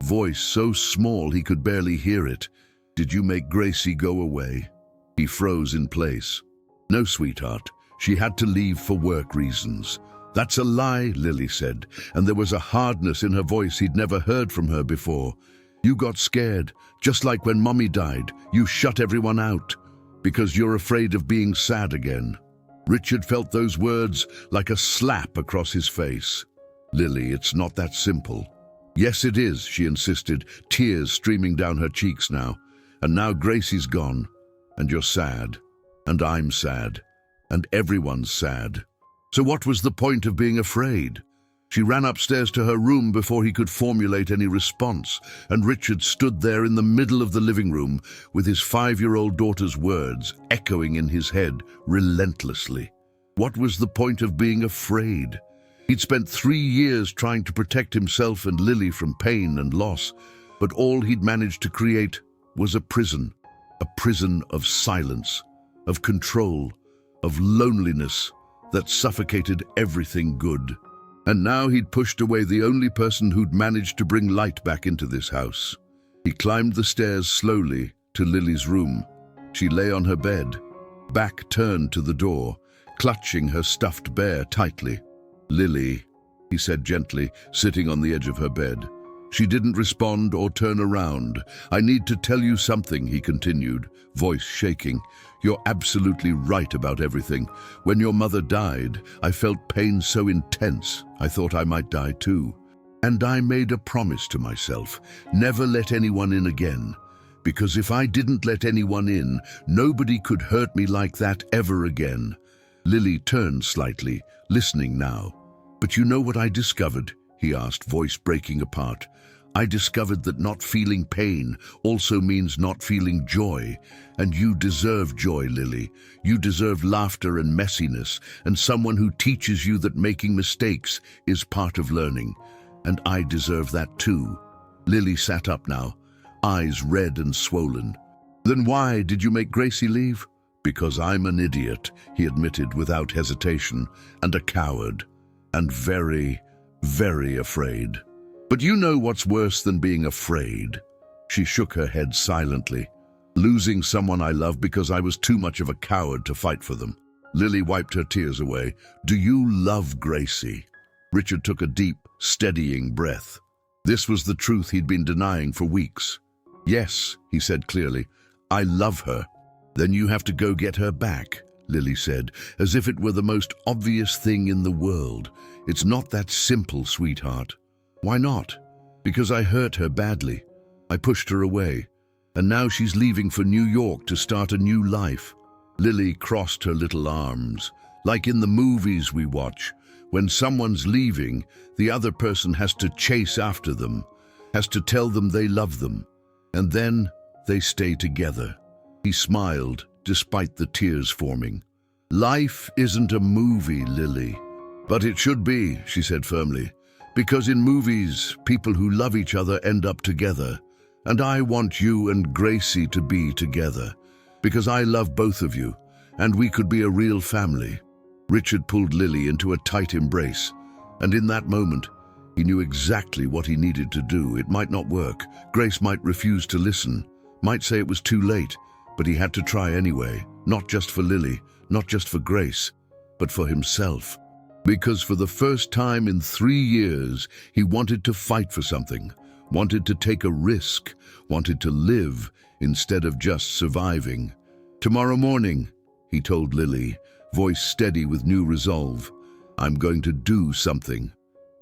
voice so small he could barely hear it. "Did you make Gracie go away?" He froze in place. "No, sweetheart. She had to leave for work reasons." "That's a lie," Lily said, and there was a hardness in her voice he'd never heard from her before. "You got scared, just like when Mommy died. You shut everyone out, because you're afraid of being sad again." Richard felt those words like a slap across his face. "Lily, it's not that simple." "Yes, it is," she insisted, tears streaming down her cheeks now. "And now Gracie's gone, and you're sad, and I'm sad, and everyone's sad. So what was the point of being afraid?" She ran upstairs to her room before he could formulate any response, and Richard stood there in the middle of the living room with his 5-year-old daughter's words echoing in his head relentlessly. What was the point of being afraid? He'd spent 3 years trying to protect himself and Lily from pain and loss, but all he'd managed to create was a prison of silence, of control, of loneliness that suffocated everything good. And now he'd pushed away the only person who'd managed to bring light back into this house. He climbed the stairs slowly to Lily's room. She lay on her bed, back turned to the door, clutching her stuffed bear tightly. "Lily," he said gently, sitting on the edge of her bed, She didn't respond or turn around. "I need to tell you something," he continued, voice shaking. "You're absolutely right about everything. When your mother died, I felt pain so intense, I thought I might die too. And I made a promise to myself, never let anyone in again. Because if I didn't let anyone in, nobody could hurt me like that ever again." Lily turned slightly, listening now. "But you know what I discovered?" he asked, voice breaking apart. "I discovered that not feeling pain also means not feeling joy. And you deserve joy, Lily. You deserve laughter and messiness, and someone who teaches you that making mistakes is part of learning. And I deserve that too." Lily sat up now, eyes red and swollen. "Then why did you make Gracie leave?" "Because I'm an idiot," he admitted without hesitation, "and a coward, and very, very afraid. But you know what's worse than being afraid?" She shook her head silently. "Losing someone I love because I was too much of a coward to fight for them." Lily wiped her tears away. "Do you love Gracie?" Richard took a deep, steadying breath. This was the truth he'd been denying for weeks. "Yes," he said clearly, "I love her." "Then you have to go get her back," Lily said, as if it were the most obvious thing in the world. "It's not that simple, sweetheart." "Why not?" "Because I hurt her badly. I pushed her away. And now she's leaving for New York to start a new life." Lily crossed her little arms. "Like in the movies we watch, when someone's leaving, the other person has to chase after them, has to tell them they love them. And then they stay together." He smiled, despite the tears forming. "Life isn't a movie, Lily." "But it should be," she said firmly. "Because in movies, people who love each other end up together. And I want you and Gracie to be together. Because I love both of you, and we could be a real family." Richard pulled Lily into a tight embrace. And in that moment, he knew exactly what he needed to do. It might not work. Grace might refuse to listen, might say it was too late, but he had to try anyway. Not just for Lily, not just for Grace, but for himself. Because for the first time in 3 years, he wanted to fight for something, wanted to take a risk, wanted to live instead of just surviving. "Tomorrow morning," he told Lily, voice steady with new resolve, "I'm going to do something.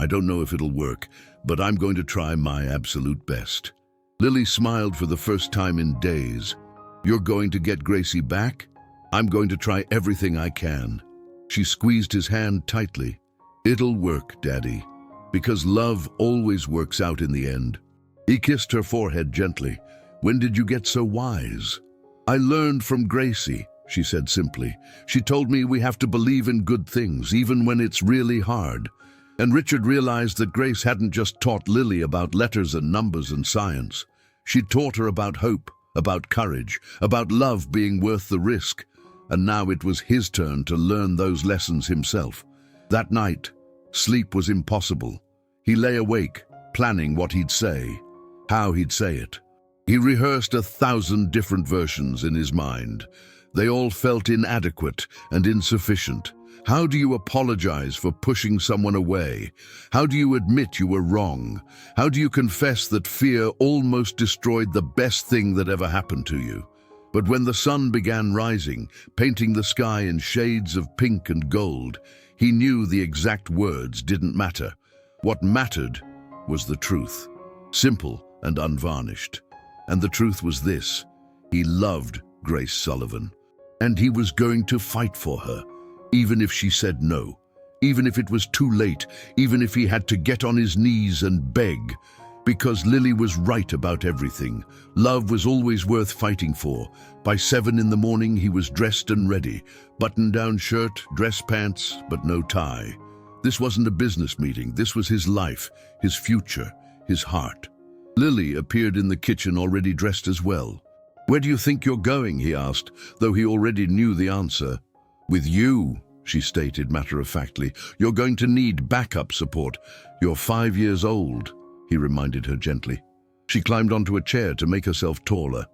I don't know if it'll work, but I'm going to try my absolute best." Lily smiled for the first time in days. "You're going to get Gracie back? I'm going to try everything I can." She squeezed his hand tightly. "It'll work, Daddy, because love always works out in the end." He kissed her forehead gently. "When did you get so wise?" "I learned from Gracie," she said simply. "She told me we have to believe in good things, even when it's really hard." And Richard realized that Grace hadn't just taught Lily about letters and numbers and science. She'd taught her about hope, about courage, about love being worth the risk. And now it was his turn to learn those lessons himself. That night, sleep was impossible. He lay awake, planning what he'd say, how he'd say it. He rehearsed 1,000 different versions in his mind. They all felt inadequate and insufficient. How do you apologize for pushing someone away? How do you admit you were wrong? How do you confess that fear almost destroyed the best thing that ever happened to you? But when the sun began rising, painting the sky in shades of pink and gold, he knew the exact words didn't matter. What mattered was the truth, simple and unvarnished. And the truth was this: he loved Grace Sullivan, and he was going to fight for her, even if she said no, even if it was too late, even if he had to get on his knees and beg. Because Lily was right about everything. Love was always worth fighting for. By 7 in the morning, he was dressed and ready. Button-down shirt, dress pants, but no tie. This wasn't a business meeting. This was his life, his future, his heart. Lily appeared in the kitchen already dressed as well. "Where do you think you're going?" he asked, though he already knew the answer. "With you," she stated matter-of-factly. "You're going to need backup support. You're 5 years old," he reminded her gently. She climbed onto a chair to make herself taller.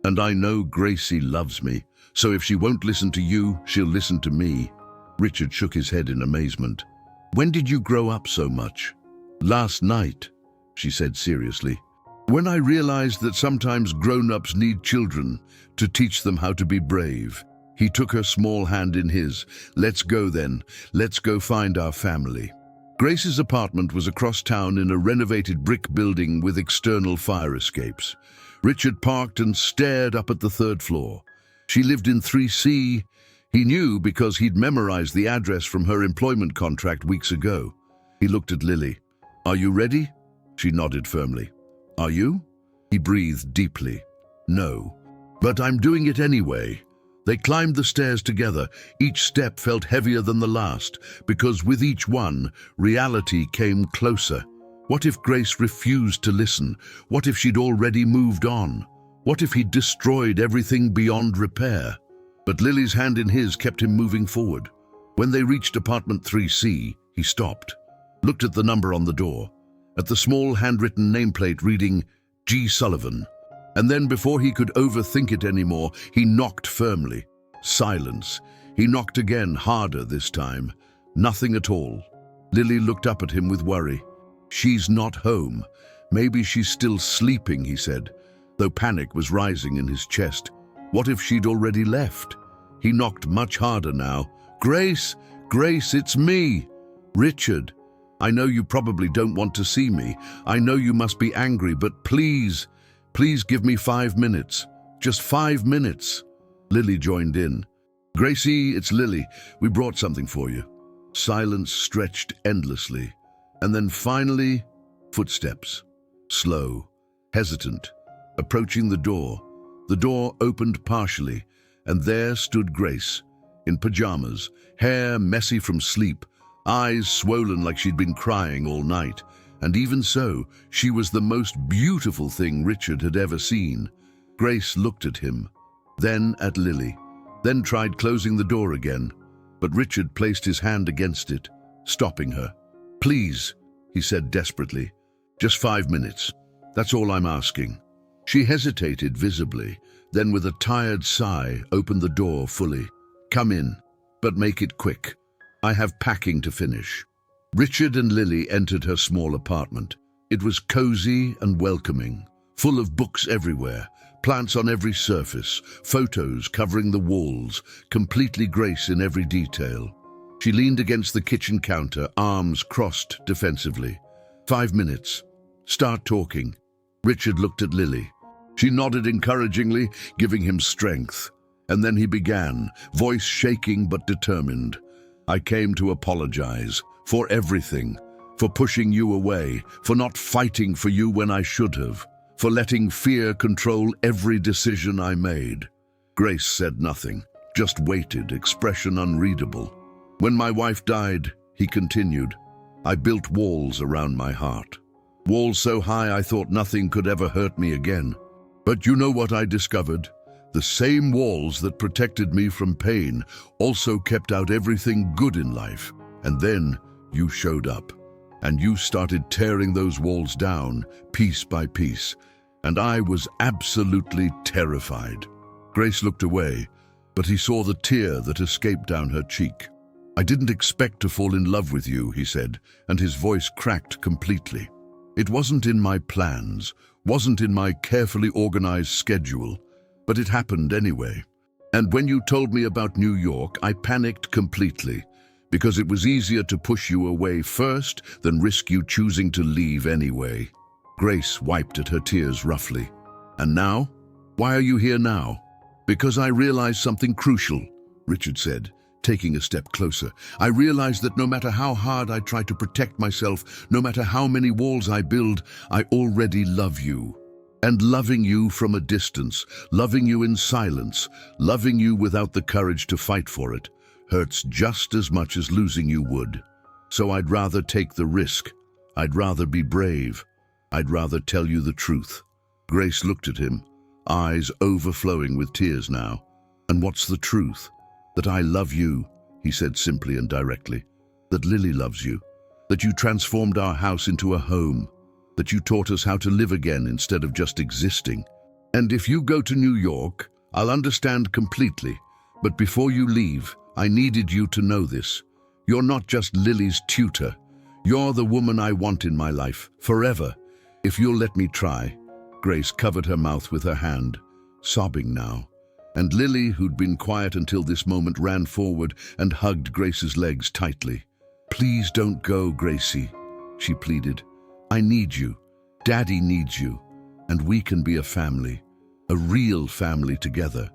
"And I know Gracie loves me, so if she won't listen to you, she'll listen to me." Richard shook his head in amazement. "When did you grow up so much?" "Last night." she said seriously. When I realized that sometimes grown-ups need children to teach them how to be brave. He took her small hand in his. Let's go then. Let's go find our family. Grace's apartment was across town in a renovated brick building with external fire escapes. Richard parked and stared up at the third floor. She lived in 3C. He knew because he'd memorized the address from her employment contract weeks ago. He looked at Lily. Are you ready? She nodded firmly. Are you? He breathed deeply. No. But I'm doing it anyway. They climbed the stairs together. Each step felt heavier than the last, because with each one, reality came closer. What if Grace refused to listen? What if she'd already moved on? What if he'd destroyed everything beyond repair? But Lily's hand in his kept him moving forward. When they reached apartment 3C, he stopped, looked at the number on the door, at the small handwritten nameplate reading G. Sullivan. And then, before he could overthink it anymore, he knocked firmly. Silence. He knocked again, harder this time. Nothing at all. Lily looked up at him with worry. She's not home. Maybe she's still sleeping, he said, though panic was rising in his chest. What if she'd already left? He knocked much harder now. Grace! Grace, it's me! Richard! I know you probably don't want to see me. I know you must be angry, but please, please give me 5 minutes. Just 5 minutes. Lily joined in. Gracie, it's Lily. We brought something for you. Silence stretched endlessly. And then finally, footsteps. Slow, hesitant, approaching the door. The door opened partially, and there stood Grace, in pajamas, hair messy from sleep, eyes swollen like she'd been crying all night. And even so, she was the most beautiful thing Richard had ever seen. Grace looked at him, then at Lily, then tried closing the door again. But Richard placed his hand against it, stopping her. Please, he said desperately, just 5 minutes. That's all I'm asking. She hesitated visibly, then with a tired sigh opened the door fully. Come in, but make it quick. I have packing to finish. Richard and Lily entered her small apartment. It was cozy and welcoming, full of books everywhere, plants on every surface, photos covering the walls, completely Grace in every detail. She leaned against the kitchen counter, arms crossed defensively. 5 minutes. Start talking. Richard looked at Lily. She nodded encouragingly, giving him strength. And then he began, voice shaking but determined. I came to apologize for everything, for pushing you away, for not fighting for you when I should have, for letting fear control every decision I made. Grace said nothing, just waited, expression unreadable. When my wife died, he continued, I built walls around my heart. Walls so high I thought nothing could ever hurt me again. But you know what I discovered? The same walls that protected me from pain also kept out everything good in life. And then you showed up, and you started tearing those walls down, piece by piece. And I was absolutely terrified. Grace looked away, but he saw the tear that escaped down her cheek. I didn't expect to fall in love with you, he said, and his voice cracked completely. It wasn't in my plans, wasn't in my carefully organized schedule, but it happened anyway. And when you told me about New York, I panicked completely, because it was easier to push you away first than risk you choosing to leave anyway. Grace wiped at her tears roughly. And now? Why are you here now? Because I realized something crucial, Richard said, taking a step closer. I realized that no matter how hard I try to protect myself, no matter how many walls I build, I already love you. And loving you from a distance, loving you in silence, loving you without the courage to fight for it, hurts just as much as losing you would. So I'd rather take the risk. I'd rather be brave. I'd rather tell you the truth. Grace looked at him, eyes overflowing with tears now. And what's the truth? That I love you, he said simply and directly. That Lily loves you. That you transformed our house into a home. That you taught us how to live again instead of just existing. And if you go to New York, I'll understand completely. But before you leave, I needed you to know this. You're not just Lily's tutor. You're the woman I want in my life, forever. If you'll let me try. Grace covered her mouth with her hand, sobbing now. And Lily, who'd been quiet until this moment, ran forward and hugged Grace's legs tightly. Please don't go, Gracie, she pleaded. I need you. Daddy needs you. And we can be a family. A real family together.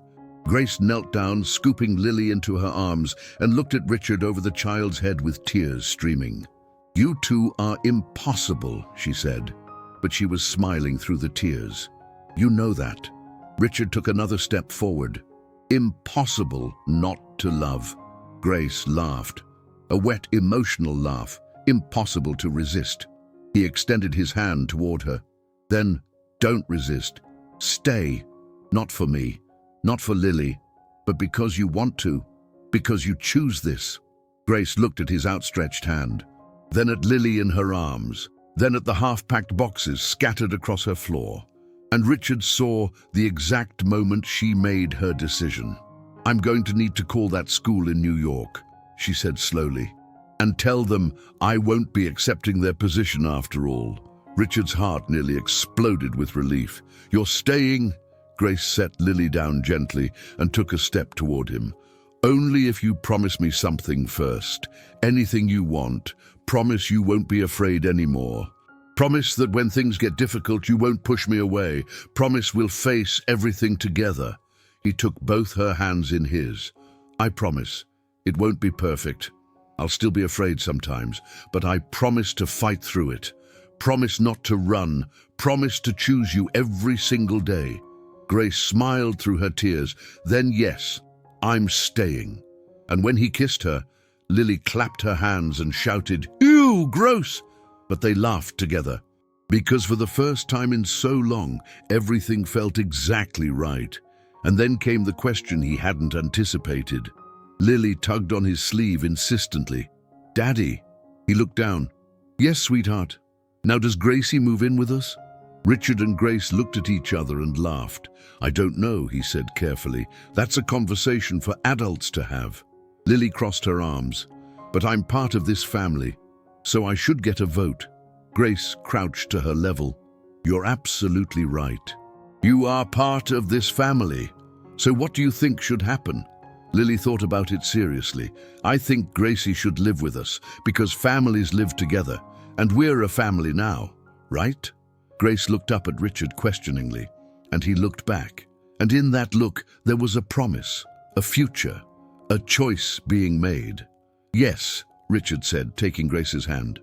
Grace knelt down, scooping Lily into her arms, and looked at Richard over the child's head with tears streaming. You two are impossible, she said, but she was smiling through the tears. You know that. Richard took another step forward. Impossible not to love. Grace laughed. A wet, emotional laugh, impossible to resist. He extended his hand toward her. Then, don't resist. Stay. Not for me, not for Lily, but because you want to, because you choose this. Grace looked at his outstretched hand, then at Lily in her arms, then at the half-packed boxes scattered across her floor. And Richard saw the exact moment she made her decision. I'm going to need to call that school in New York, she said slowly, and tell them I won't be accepting their position after all. Richard's heart nearly exploded with relief. You're staying? Grace set Lily down gently and took a step toward him. Only if you promise me something first. Anything you want. Promise you won't be afraid anymore. Promise that when things get difficult, you won't push me away. Promise we'll face everything together. He took both her hands in his. I promise. It won't be perfect. I'll still be afraid sometimes, but I promise to fight through it. Promise not to run. Promise to choose you every single day. Grace smiled through her tears. Then yes, I'm staying. And when he kissed her, Lily clapped her hands and shouted, Ew, gross! But they laughed together, because for the first time in so long, everything felt exactly right. And then came the question he hadn't anticipated. Lily tugged on his sleeve insistently. Daddy. He looked down. Yes, sweetheart. Now does Gracie move in with us? Richard and Grace looked at each other and laughed. I don't know, he said carefully. That's a conversation for adults to have. Lily crossed her arms. But I'm part of this family, so I should get a vote. Grace crouched to her level. You're absolutely right. You are part of this family. So what do you think should happen? Lily thought about it seriously. I think Gracie should live with us, because families live together, and we're a family now, right? Grace looked up at Richard questioningly, and he looked back. And in that look, there was a promise, a future, a choice being made. Yes, Richard said, taking Grace's hand.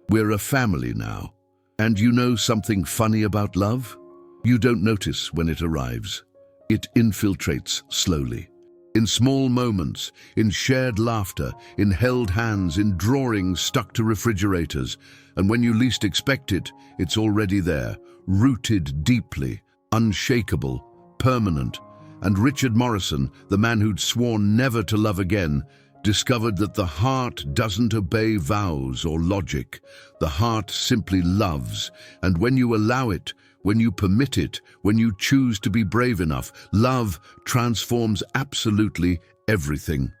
We're a family now. And you know something funny about love? You don't notice when it arrives. It infiltrates slowly. In small moments, in shared laughter, in held hands, in drawings stuck to refrigerators. And when you least expect it, it's already there, rooted deeply, unshakable, permanent. And Richard Morrison, the man who'd sworn never to love again, discovered that the heart doesn't obey vows or logic. The heart simply loves, and when you allow it, when you permit it, when you choose to be brave enough, love transforms absolutely everything.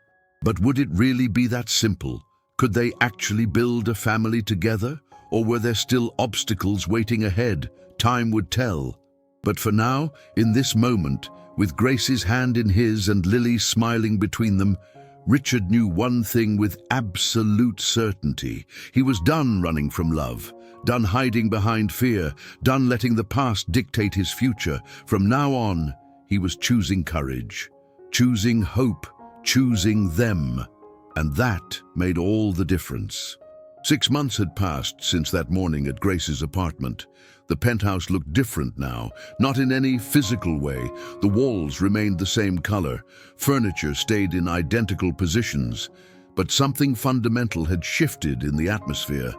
But would it really be that simple? Could they actually build a family together? Or were there still obstacles waiting ahead? Time would tell. But for now, in this moment, with Grace's hand in his and Lily smiling between them, Richard knew one thing with absolute certainty. He was done running from love, done hiding behind fear, done letting the past dictate his future. From now on, he was choosing courage, choosing hope, choosing them. And that made all the difference. 6 months had passed since that morning at Grace's apartment. The penthouse looked different now, not in any physical way. The walls remained the same color, furniture stayed in identical positions, but something fundamental had shifted in the atmosphere.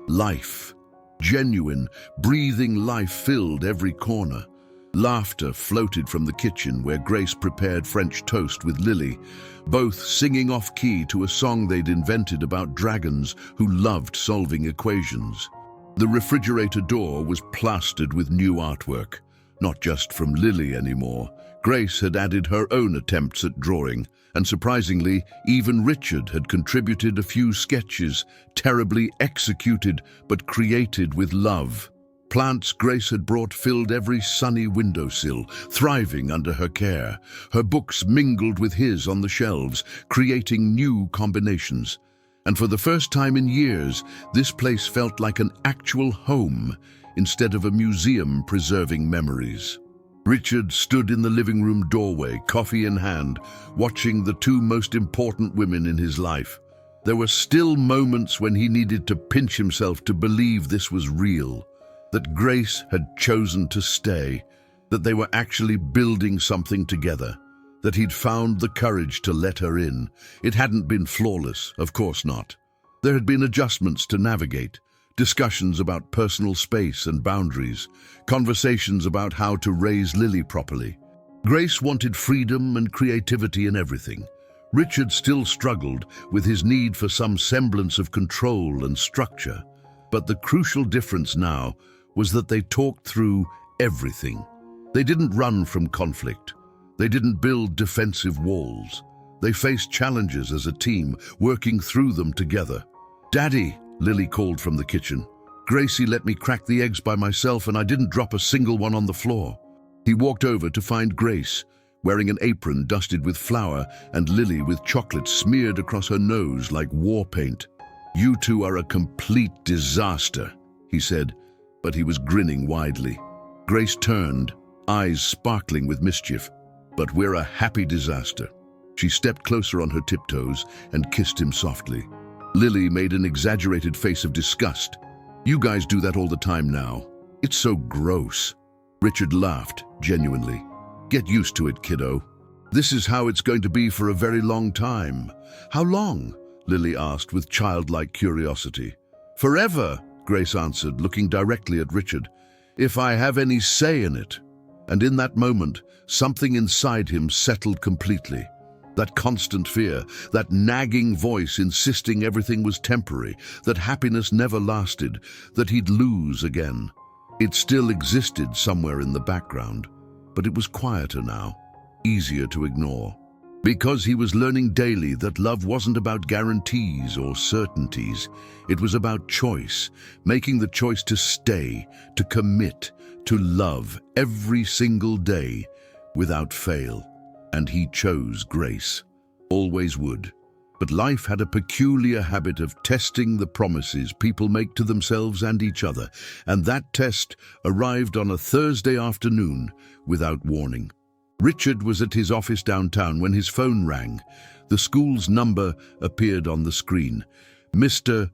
Life. Genuine, breathing life filled every corner. Laughter floated from the kitchen where Grace prepared French toast with Lily, both singing off-key to a song they'd invented about dragons who loved solving equations. The refrigerator door was plastered with new artwork, not just from Lily anymore. Grace had added her own attempts at drawing, and surprisingly, even Richard had contributed a few sketches, terribly executed but created with love. Plants Grace had brought filled every sunny windowsill, thriving under her care. Her books mingled with his on the shelves, creating new combinations. And for the first time in years, this place felt like an actual home instead of a museum preserving memories. Richard stood in the living room doorway, coffee in hand, watching the two most important women in his life. There were still moments when he needed to pinch himself to believe this was real, that Grace had chosen to stay, that they were actually building something together, that he'd found the courage to let her in. It hadn't been flawless, of course not. There had been adjustments to navigate, discussions about personal space and boundaries, conversations about how to raise Lily properly. Grace wanted freedom and creativity in everything. Richard still struggled with his need for some semblance of control and structure. But the crucial difference now was that they talked through everything. They didn't run from conflict. They didn't build defensive walls. They faced challenges as a team, working through them together. "Daddy," Lily called from the kitchen. "Gracie let me crack the eggs by myself and I didn't drop a single one on the floor." He walked over to find Grace, wearing an apron dusted with flour and Lily with chocolate smeared across her nose like war paint. "You two are a complete disaster," he said, but he was grinning widely. Grace turned, eyes sparkling with mischief. "But we're a happy disaster." She stepped closer on her tiptoes and kissed him softly. Lily made an exaggerated face of disgust. "You guys do that all the time now. It's so gross." Richard laughed, genuinely. "Get used to it, kiddo. This is how it's going to be for a very long time." "How long?" Lily asked with childlike curiosity. "Forever," Grace answered, looking directly at Richard. "If I have any say in it." And in that moment, something inside him settled completely. That constant fear, that nagging voice insisting everything was temporary, that happiness never lasted, that he'd lose again. It still existed somewhere in the background, but it was quieter now, easier to ignore. Because he was learning daily that love wasn't about guarantees or certainties. It was about choice, making the choice to stay, to commit, to love every single day without fail. And he chose Grace, always would. But life had a peculiar habit of testing the promises people make to themselves and each other, and that test arrived on a Thursday afternoon without warning. Richard was at his office downtown when his phone rang. The school's number appeared on the screen. "Mr.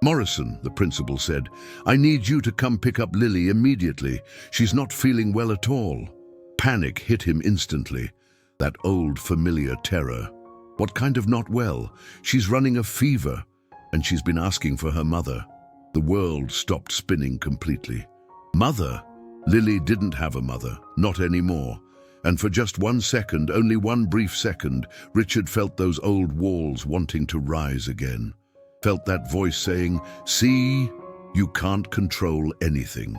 Morrison," the principal said, "I need you to come pick up Lily immediately. She's not feeling well at all." Panic hit him instantly. That old familiar terror. What kind of not well? She's running a fever, and she's been asking for her mother. The world stopped spinning completely. Mother? Lily didn't have a mother, not anymore. And for just 1 second, only one brief second, Richard felt those old walls wanting to rise again. Felt that voice saying, "See, you can't control anything.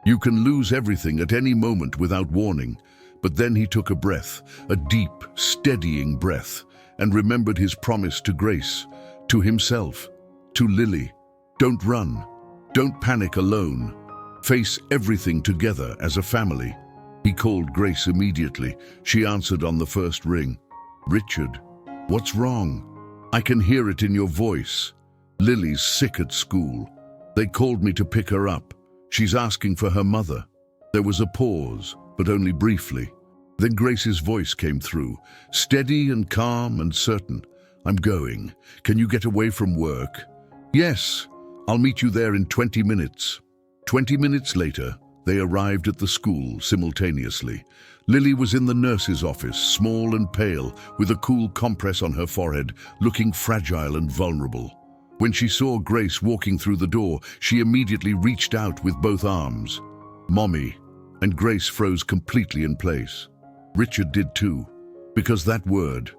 You can lose everything at any moment without warning." But then he took a breath, a deep, steadying breath, and remembered his promise to Grace, to himself, to Lily. Don't run. Don't panic alone. Face everything together as a family. He called Grace immediately. She answered on the first ring. "Richard, what's wrong? I can hear it in your voice. Lily's sick at school. They called me to pick her up. She's asking for her mother." There was a pause, but only briefly. Then Grace's voice came through, steady and calm and certain. "I'm going. Can you get away from work?" "Yes, I'll meet you there in 20 minutes. 20 minutes later, they arrived at the school simultaneously. Lily was in the nurse's office, small and pale, with a cool compress on her forehead, looking fragile and vulnerable. When she saw Grace walking through the door, she immediately reached out with both arms. "Mommy," and Grace froze completely in place. Richard did too, because that word,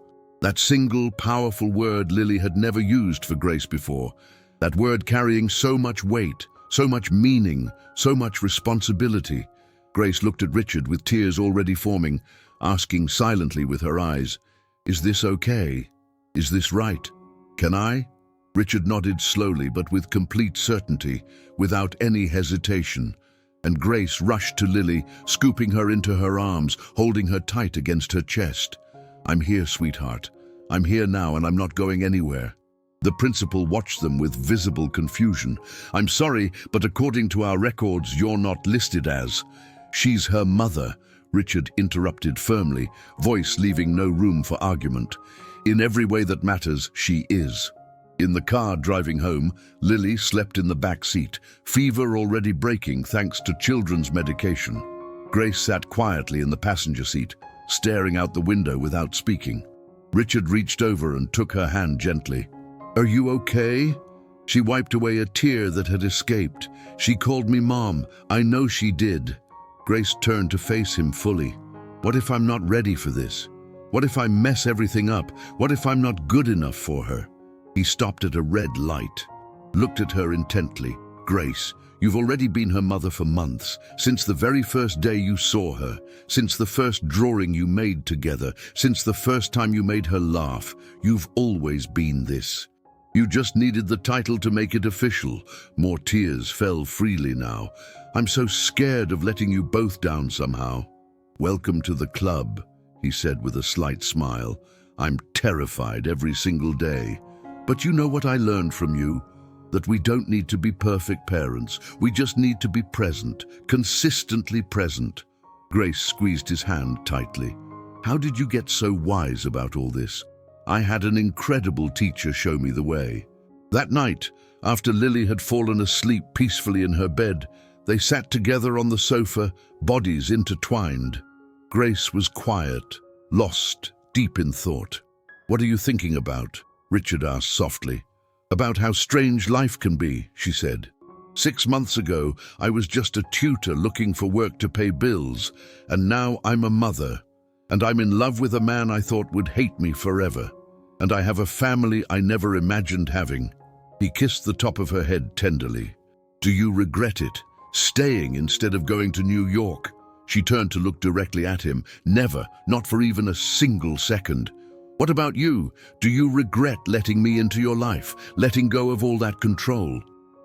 that single powerful word Lily had never used for Grace before, that word carrying so much weight, so much meaning, so much responsibility. Grace looked at Richard with tears already forming, asking silently with her eyes, "Is this okay? Is this right? Can I?" Richard nodded slowly but with complete certainty, without any hesitation. And Grace rushed to Lily, scooping her into her arms, holding her tight against her chest. "I'm here, sweetheart. I'm here now, and I'm not going anywhere." The principal watched them with visible confusion. "I'm sorry, but according to our records, you're not listed as—" "She's her mother," Richard interrupted firmly, voice leaving no room for argument. "In every way that matters, she is." In the car driving home, Lily slept in the back seat, fever already breaking thanks to children's medication. Grace sat quietly in the passenger seat, staring out the window without speaking. Richard reached over and took her hand gently. "Are you okay?" She wiped away a tear that had escaped. "She called me Mom. I know she did." Grace turned to face him fully. "What if I'm not ready for this? What if I mess everything up? What if I'm not good enough for her?" He stopped at a red light, looked at her intently. "Grace, you've already been her mother for months, since the very first day you saw her, since the first drawing you made together, since the first time you made her laugh. You've always been this. You just needed the title to make it official." More tears fell freely now. "I'm so scared of letting you both down somehow." "Welcome to the club," he said with a slight smile. "I'm terrified every single day. But you know what I learned from you? That we don't need to be perfect parents. We just need to be present, consistently present." Grace squeezed his hand tightly. "How did you get so wise about all this?" "I had an incredible teacher show me the way." That night, after Lily had fallen asleep peacefully in her bed, they sat together on the sofa, bodies intertwined. Grace was quiet, lost, deep in thought. "What are you thinking about?" Richard asked softly. "About how strange life can be," she said. 6 months ago, I was just a tutor looking for work to pay bills, and now I'm a mother. And I'm in love with a man I thought would hate me forever. And I have a family I never imagined having." He kissed the top of her head tenderly. "Do you regret it? Staying instead of going to New York?" She turned to look directly at him. "Never, not for even a single second." "What about you? Do you regret letting me into your life, letting go of all that control?"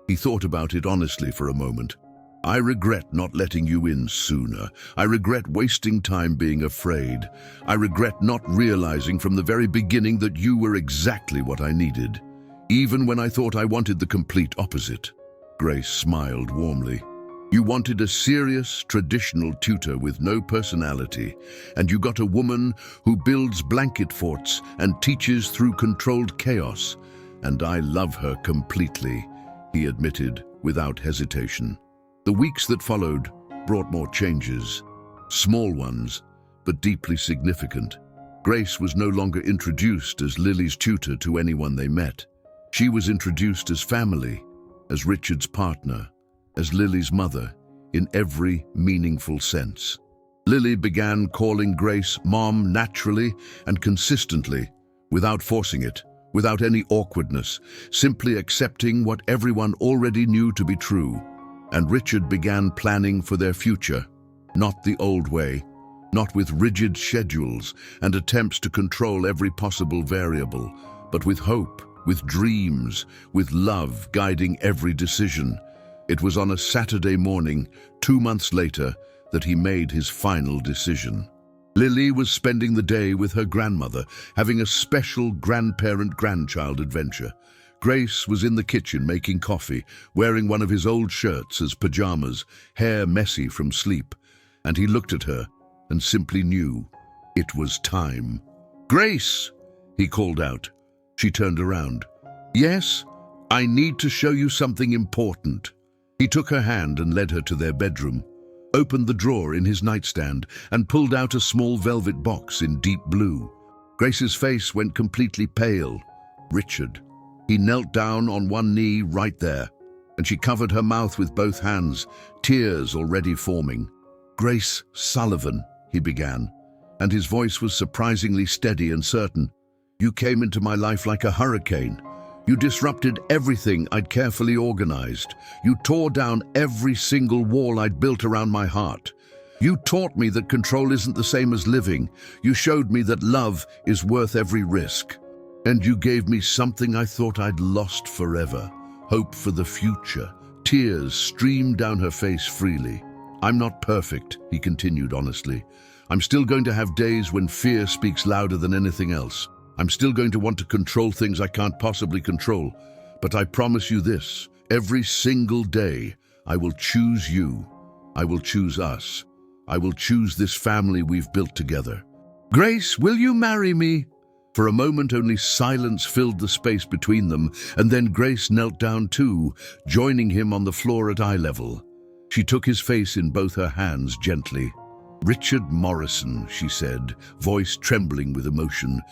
He thought about it honestly for a moment. "I regret not letting you in sooner. I regret wasting time being afraid. I regret not realizing from the very beginning that you were exactly what I needed, even when I thought I wanted the complete opposite." Grace smiled warmly. "You wanted a serious, traditional tutor with no personality, and you got a woman who builds blanket forts and teaches through controlled chaos. And I love her completely," he admitted without hesitation. The weeks that followed brought more changes, small ones, but deeply significant. Grace was no longer introduced as Lily's tutor to anyone they met. She was introduced as family, as Richard's partner, as Lily's mother, in every meaningful sense. Lily began calling Grace Mom naturally and consistently, without forcing it, without any awkwardness, simply accepting what everyone already knew to be true. And Richard began planning for their future, not the old way, not with rigid schedules and attempts to control every possible variable, but with hope, with dreams, with love guiding every decision. It was on a Saturday morning, 2 months later, that he made his final decision. Lily was spending the day with her grandmother, having a special grandparent-grandchild adventure. Grace was in the kitchen making coffee, wearing one of his old shirts as pajamas, hair messy from sleep. And he looked at her and simply knew it was time. "Grace!" he called out. She turned around. "Yes, I need to show you something important." He took her hand and led her to their bedroom, opened the drawer in his nightstand, and pulled out a small velvet box in deep blue. Grace's face went completely pale. "Richard." He knelt down on one knee right there, and she covered her mouth with both hands, tears already forming. "Grace Sullivan," he began, and his voice was surprisingly steady and certain. "You came into my life like a hurricane. You disrupted everything I'd carefully organized. You tore down every single wall I'd built around my heart. You taught me that control isn't the same as living. You showed me that love is worth every risk. And you gave me something I thought I'd lost forever, hope for the future, Tears streamed down her face freely. "I'm not perfect," he continued honestly. "I'm still going to have days when fear speaks louder than anything else. I'm still going to want to control things I can't possibly control. But I promise you this, every single day, I will choose you. I will choose us. I will choose this family we've built together. Grace, will you marry me?" For a moment, only silence filled the space between them, and then Grace knelt down too, joining him on the floor at eye level. She took his face in both her hands gently. "Richard Morrison," she said, voice trembling with emotion,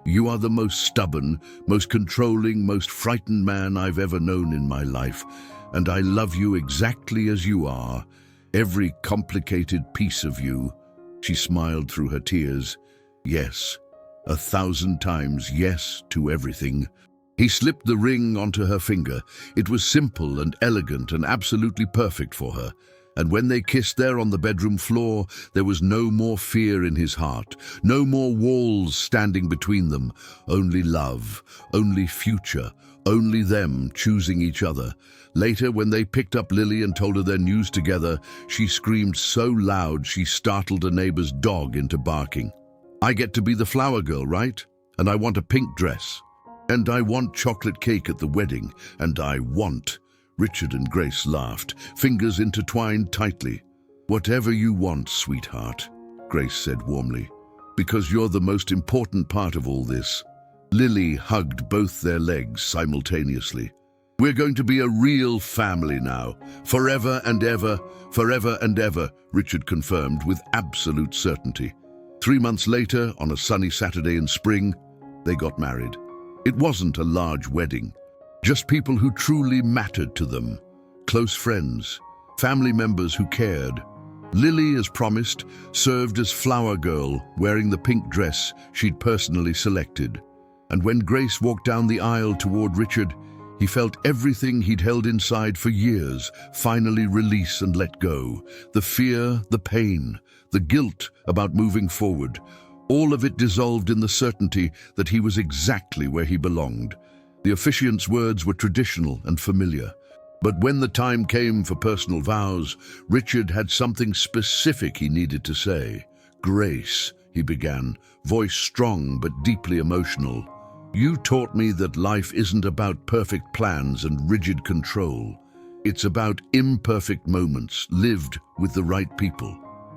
"you are the most stubborn, most controlling, most frightened man I've ever known in my life, and I love you exactly as you are, every complicated piece of you." She smiled through her tears. "Yes, 1,000 times yes to everything." He slipped the ring onto her finger. It was simple and elegant and absolutely perfect for her. And when they kissed there on the bedroom floor, there was no more fear in his heart, no more walls standing between them, only love, only future, only them choosing each other. Later, when they picked up Lily and told her their news together, she screamed so loud she startled a neighbor's dog into barking. "I get to be the flower girl, right? And I want a pink dress. And I want chocolate cake at the wedding. And I want..." Richard and Grace laughed, fingers intertwined tightly. "Whatever you want, sweetheart," Grace said warmly, "because you're the most important part of all this." Lily hugged both their legs simultaneously. "We're going to be a real family now, forever and ever, Richard confirmed with absolute certainty. 3 months later, on a sunny Saturday in spring, they got married. It wasn't a large wedding, just people who truly mattered to them, close friends, family members who cared. Lily, as promised, served as flower girl, wearing the pink dress she'd personally selected. And when Grace walked down the aisle toward Richard, he felt everything he'd held inside for years finally release and let go. The fear, the pain, the guilt about moving forward, all of it dissolved in the certainty that he was exactly where he belonged. The officiant's words were traditional and familiar. But when the time came for personal vows, Richard had something specific he needed to say. "Grace," he began, voice strong but deeply emotional, "you taught me that life isn't about perfect plans and rigid control. It's about imperfect moments lived with the right people.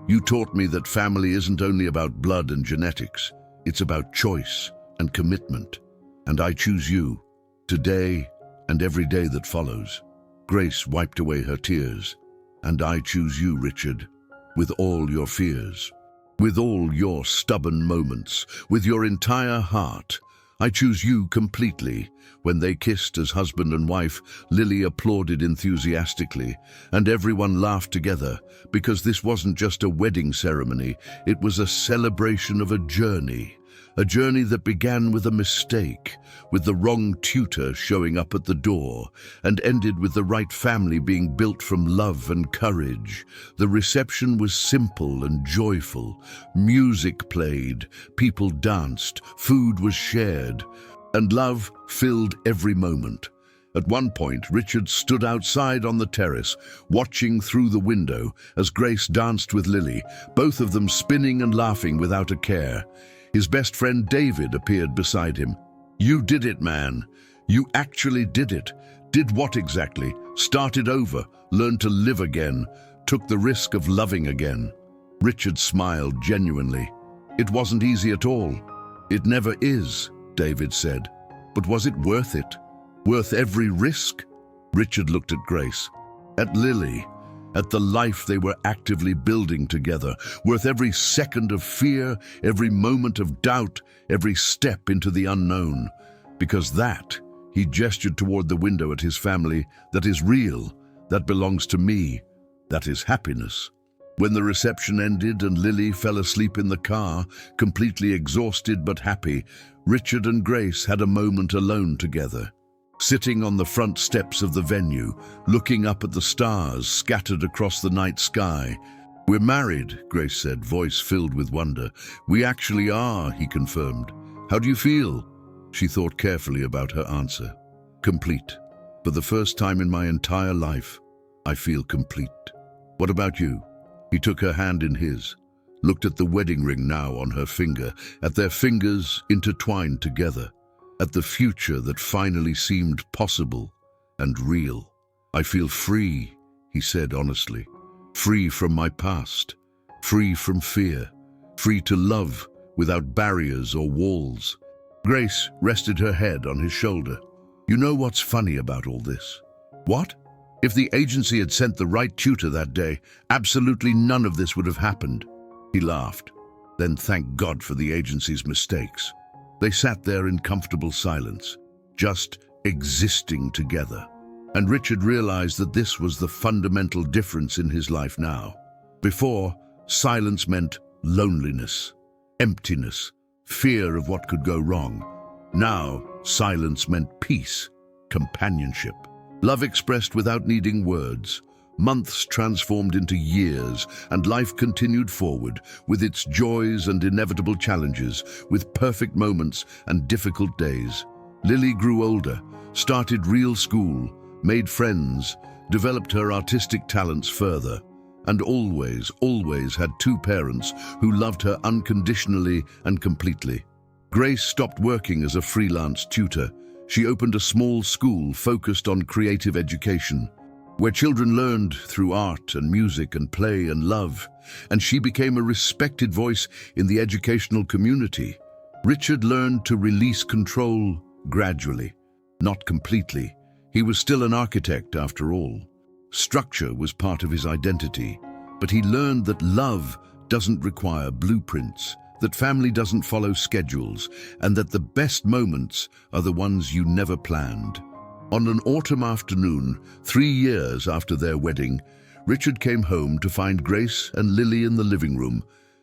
You taught me that family isn't only about blood and genetics. It's about choice and commitment. And I choose you, today and every day that follows." Grace wiped away her tears. "And I choose you, Richard, with all your fears, with all your stubborn moments, with your entire heart. I choose you completely." When they kissed as husband and wife, Lily applauded enthusiastically, and everyone laughed together, because this wasn't just a wedding ceremony, it was a celebration of a journey that began with a mistake, with the wrong tutor showing up at the door, and ended with the right family being built from love and courage. The reception was simple and joyful. Music played, people danced, food was shared, and love filled every moment. At one point, Richard stood outside on the terrace, watching through the window as Grace danced with Lily, both of them spinning and laughing without a care. His best friend David appeared beside him. "You did it, man. You actually did it." "Did what exactly?" "Started over, learned to live again, took the risk of loving again." Richard smiled genuinely. "It wasn't easy at all." "It never is," David said. "But was it worth it? Worth every risk?" Richard looked at Grace, at Lily, at the life they were actively building together, worth every second of fear, every moment of doubt, every step into the unknown. Because that, he gestured toward the window at his family, that is real, that belongs to me, that is happiness. When the reception ended and Lily fell asleep in the car, completely exhausted but happy, Richard and Grace had a moment alone together. Sitting on the front steps of the venue, looking up at the stars scattered across the night sky. "We're married," Grace said, voice filled with wonder. "We actually are," he confirmed. "How do you feel?" She thought carefully about her answer. "Complete. For the first time in my entire life. I feel complete. What about you? He took her hand in his, looked at the wedding ring now on her finger, at their fingers intertwined together, at the future that finally seemed possible and real. I feel free, he said honestly. Free from my past, free from fear, free to love without barriers or walls. Grace rested her head on his shoulder. You know what's funny about all this? What? If the agency had sent the right tutor that day, absolutely none of this would have happened. He laughed. Then thank God for the agency's mistakes. They sat there in comfortable silence, just existing together. And Richard realized that this was the fundamental difference in his life now. Before, silence meant loneliness, emptiness, fear of what could go wrong. Now, silence meant peace, companionship, love expressed without needing words. Months transformed into years, and life continued forward, with its joys and inevitable challenges, with perfect moments and difficult days. Lily grew older, started real school, made friends, developed her artistic talents further, and always had two parents who loved her unconditionally and completely. Grace stopped working as a freelance tutor. She opened a small school focused on creative education, where children learned through art and music and play and love, and she became a respected voice in the educational community. Richard learned to release control gradually, not completely. He was still an architect after all. Structure was part of his identity, but he learned that love doesn't require blueprints, that family doesn't follow schedules, and that the best moments are the ones you never planned. On an autumn afternoon, 3 years after their wedding, Richard came home to find Grace and Lily in the living room,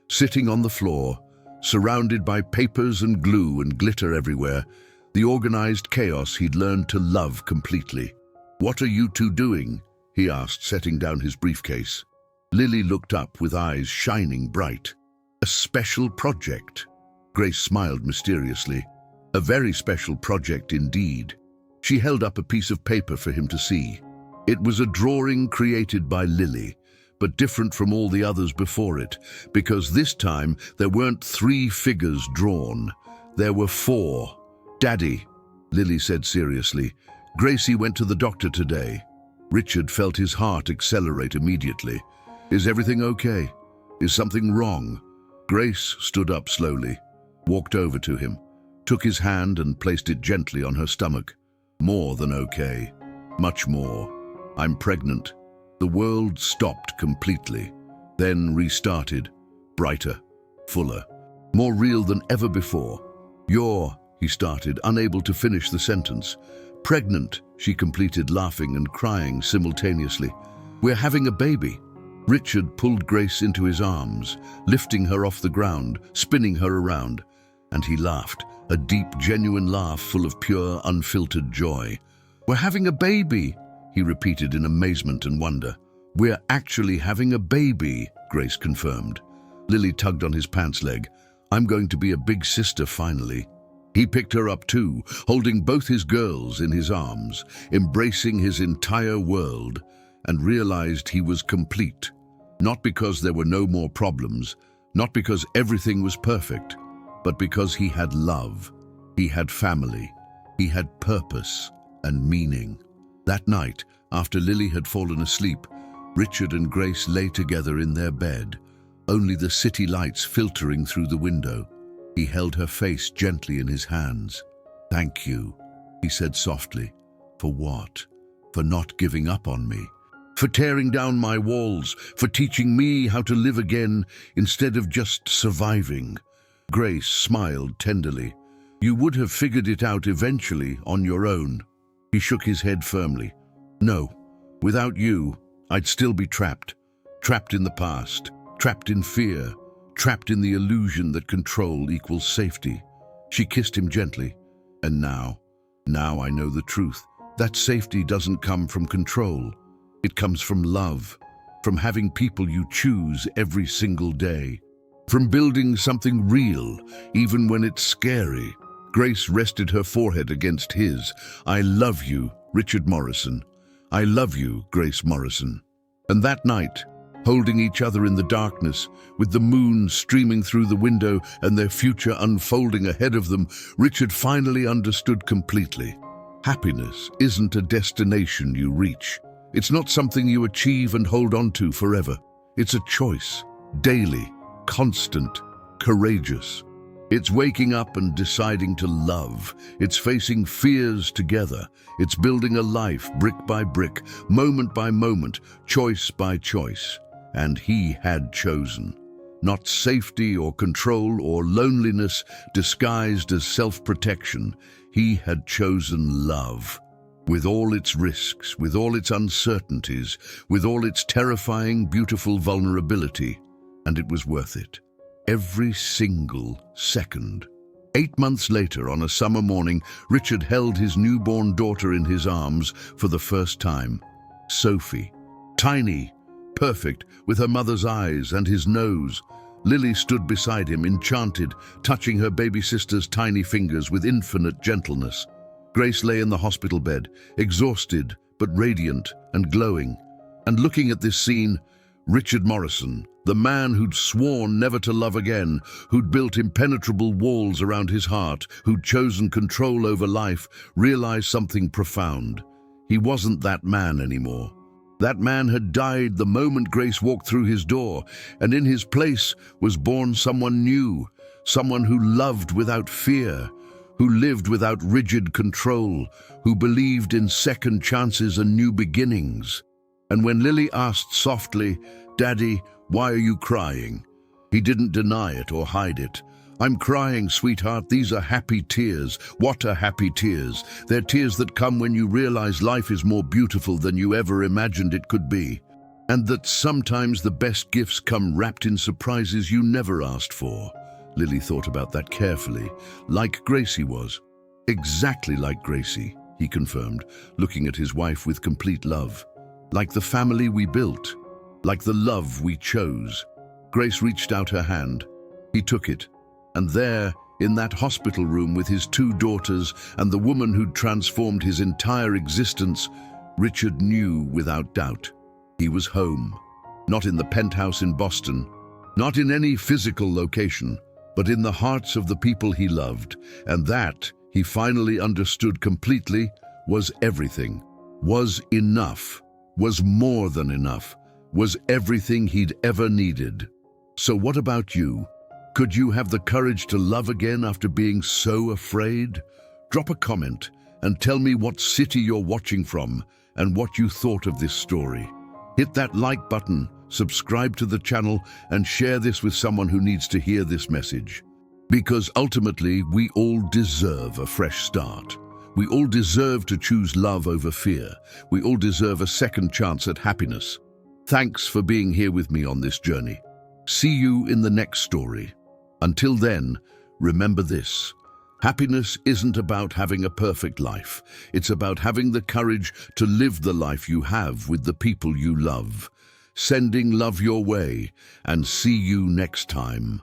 sitting on the floor, surrounded by papers and glue and glitter everywhere, the organized chaos he'd learned to love completely. "What are you two doing?" he asked, setting down his briefcase. Lily looked up with eyes shining bright. "A special project." Grace smiled mysteriously. "A very special project indeed." She held up a piece of paper for him to see. It was a drawing created by Lily, but different from all the others before it, because this time there weren't 3 figures drawn. There were 4. "Daddy," Lily said seriously, "Gracie went to the doctor today." Richard felt his heart accelerate immediately. "Is everything okay? Is something wrong?" Grace stood up slowly, walked over to him, took his hand and placed it gently on her stomach. "More than okay. Much more. I'm pregnant." The world stopped completely, then restarted, brighter, fuller, more real than ever before. "You're," he started, unable to finish the sentence. "Pregnant," she completed, laughing and crying simultaneously. "We're having a baby." Richard pulled Grace into his arms, lifting her off the ground, spinning her around, and he laughed, a deep, genuine laugh full of pure, unfiltered joy. "We're having a baby," he repeated in amazement and wonder. "We're actually having a baby," Grace confirmed. Lily tugged on his pants leg. "I'm going to be a big sister finally." He picked her up too, holding both his girls in his arms, embracing his entire world, and realized he was complete. Not because there were no more problems, not because everything was perfect, but because he had love, he had family, he had purpose and meaning. That night, after Lily had fallen asleep, Richard and Grace lay together in their bed, only the city lights filtering through the window. He held her face gently in his hands. "Thank you," he said softly. "For what? For not giving up on me. For tearing down my walls, for teaching me how to live again instead of just surviving." Grace smiled tenderly. "You would have figured it out eventually on your own." He shook his head firmly. "No, without you, I'd still be trapped. Trapped in the past, trapped in fear, trapped in the illusion that control equals safety." She kissed him gently. "And now I know the truth. That safety doesn't come from control. It comes from love, from having people you choose every single day, from building something real, even when it's scary." Grace rested her forehead against his. "I love you, Richard Morrison. I love you, Grace Morrison." And that night, holding each other in the darkness, with the moon streaming through the window and their future unfolding ahead of them, Richard finally understood completely. Happiness isn't a destination you reach. It's not something you achieve and hold on to forever. It's a choice, daily, constant, courageous. It's waking up and deciding to love. It's facing fears together. It's building a life brick by brick, moment by moment, choice by choice. And he had chosen. Not safety or control or loneliness disguised as self-protection. He had chosen love. With all its risks, with all its uncertainties, with all its terrifying, beautiful vulnerability. And it was worth it. Every single second. 8 months later, on a summer morning, Richard held his newborn daughter in his arms for the first time. Sophie. Tiny, perfect, with her mother's eyes and his nose. Lily stood beside him, enchanted, touching her baby sister's tiny fingers with infinite gentleness. Grace lay in the hospital bed, exhausted but radiant and glowing. And looking at this scene, Richard Morrison, the man who'd sworn never to love again, who'd built impenetrable walls around his heart, who'd chosen control over life, realized something profound. He wasn't that man anymore. That man had died the moment Grace walked through his door, and in his place was born someone new, someone who loved without fear, who lived without rigid control, who believed in second chances and new beginnings. And when Lily asked softly, "Daddy, why are you crying?" he didn't deny it or hide it. "I'm crying, sweetheart. These are happy tears." What are happy tears? They're tears that come when you realize life is more beautiful than you ever imagined it could be. And that sometimes the best gifts come wrapped in surprises you never asked for. Lily thought about that carefully. Like Gracie was. Exactly like Gracie, he confirmed, looking at his wife with complete love. Like the family we built. Like the love we chose. Grace reached out her hand. He took it. And there, in that hospital room with his 2 daughters and the woman who'd transformed his entire existence, Richard knew without doubt. He was home. Not in the penthouse in Boston. Not in any physical location. But in the hearts of the people he loved. And that, he finally understood completely, was everything. Was enough. Was more than enough. Was everything he'd ever needed. So what about you? Could you have the courage to love again after being so afraid? Drop a comment and tell me what city you're watching from and what you thought of this story. Hit that like button, subscribe to the channel, and share this with someone who needs to hear this message. Because ultimately, we all deserve a fresh start. We all deserve to choose love over fear. We all deserve a second chance at happiness. Thanks for being here with me on this journey. See you in the next story. Until then, remember this. Happiness isn't about having a perfect life. It's about having the courage to live the life you have with the people you love. Sending love your way, and see you next time.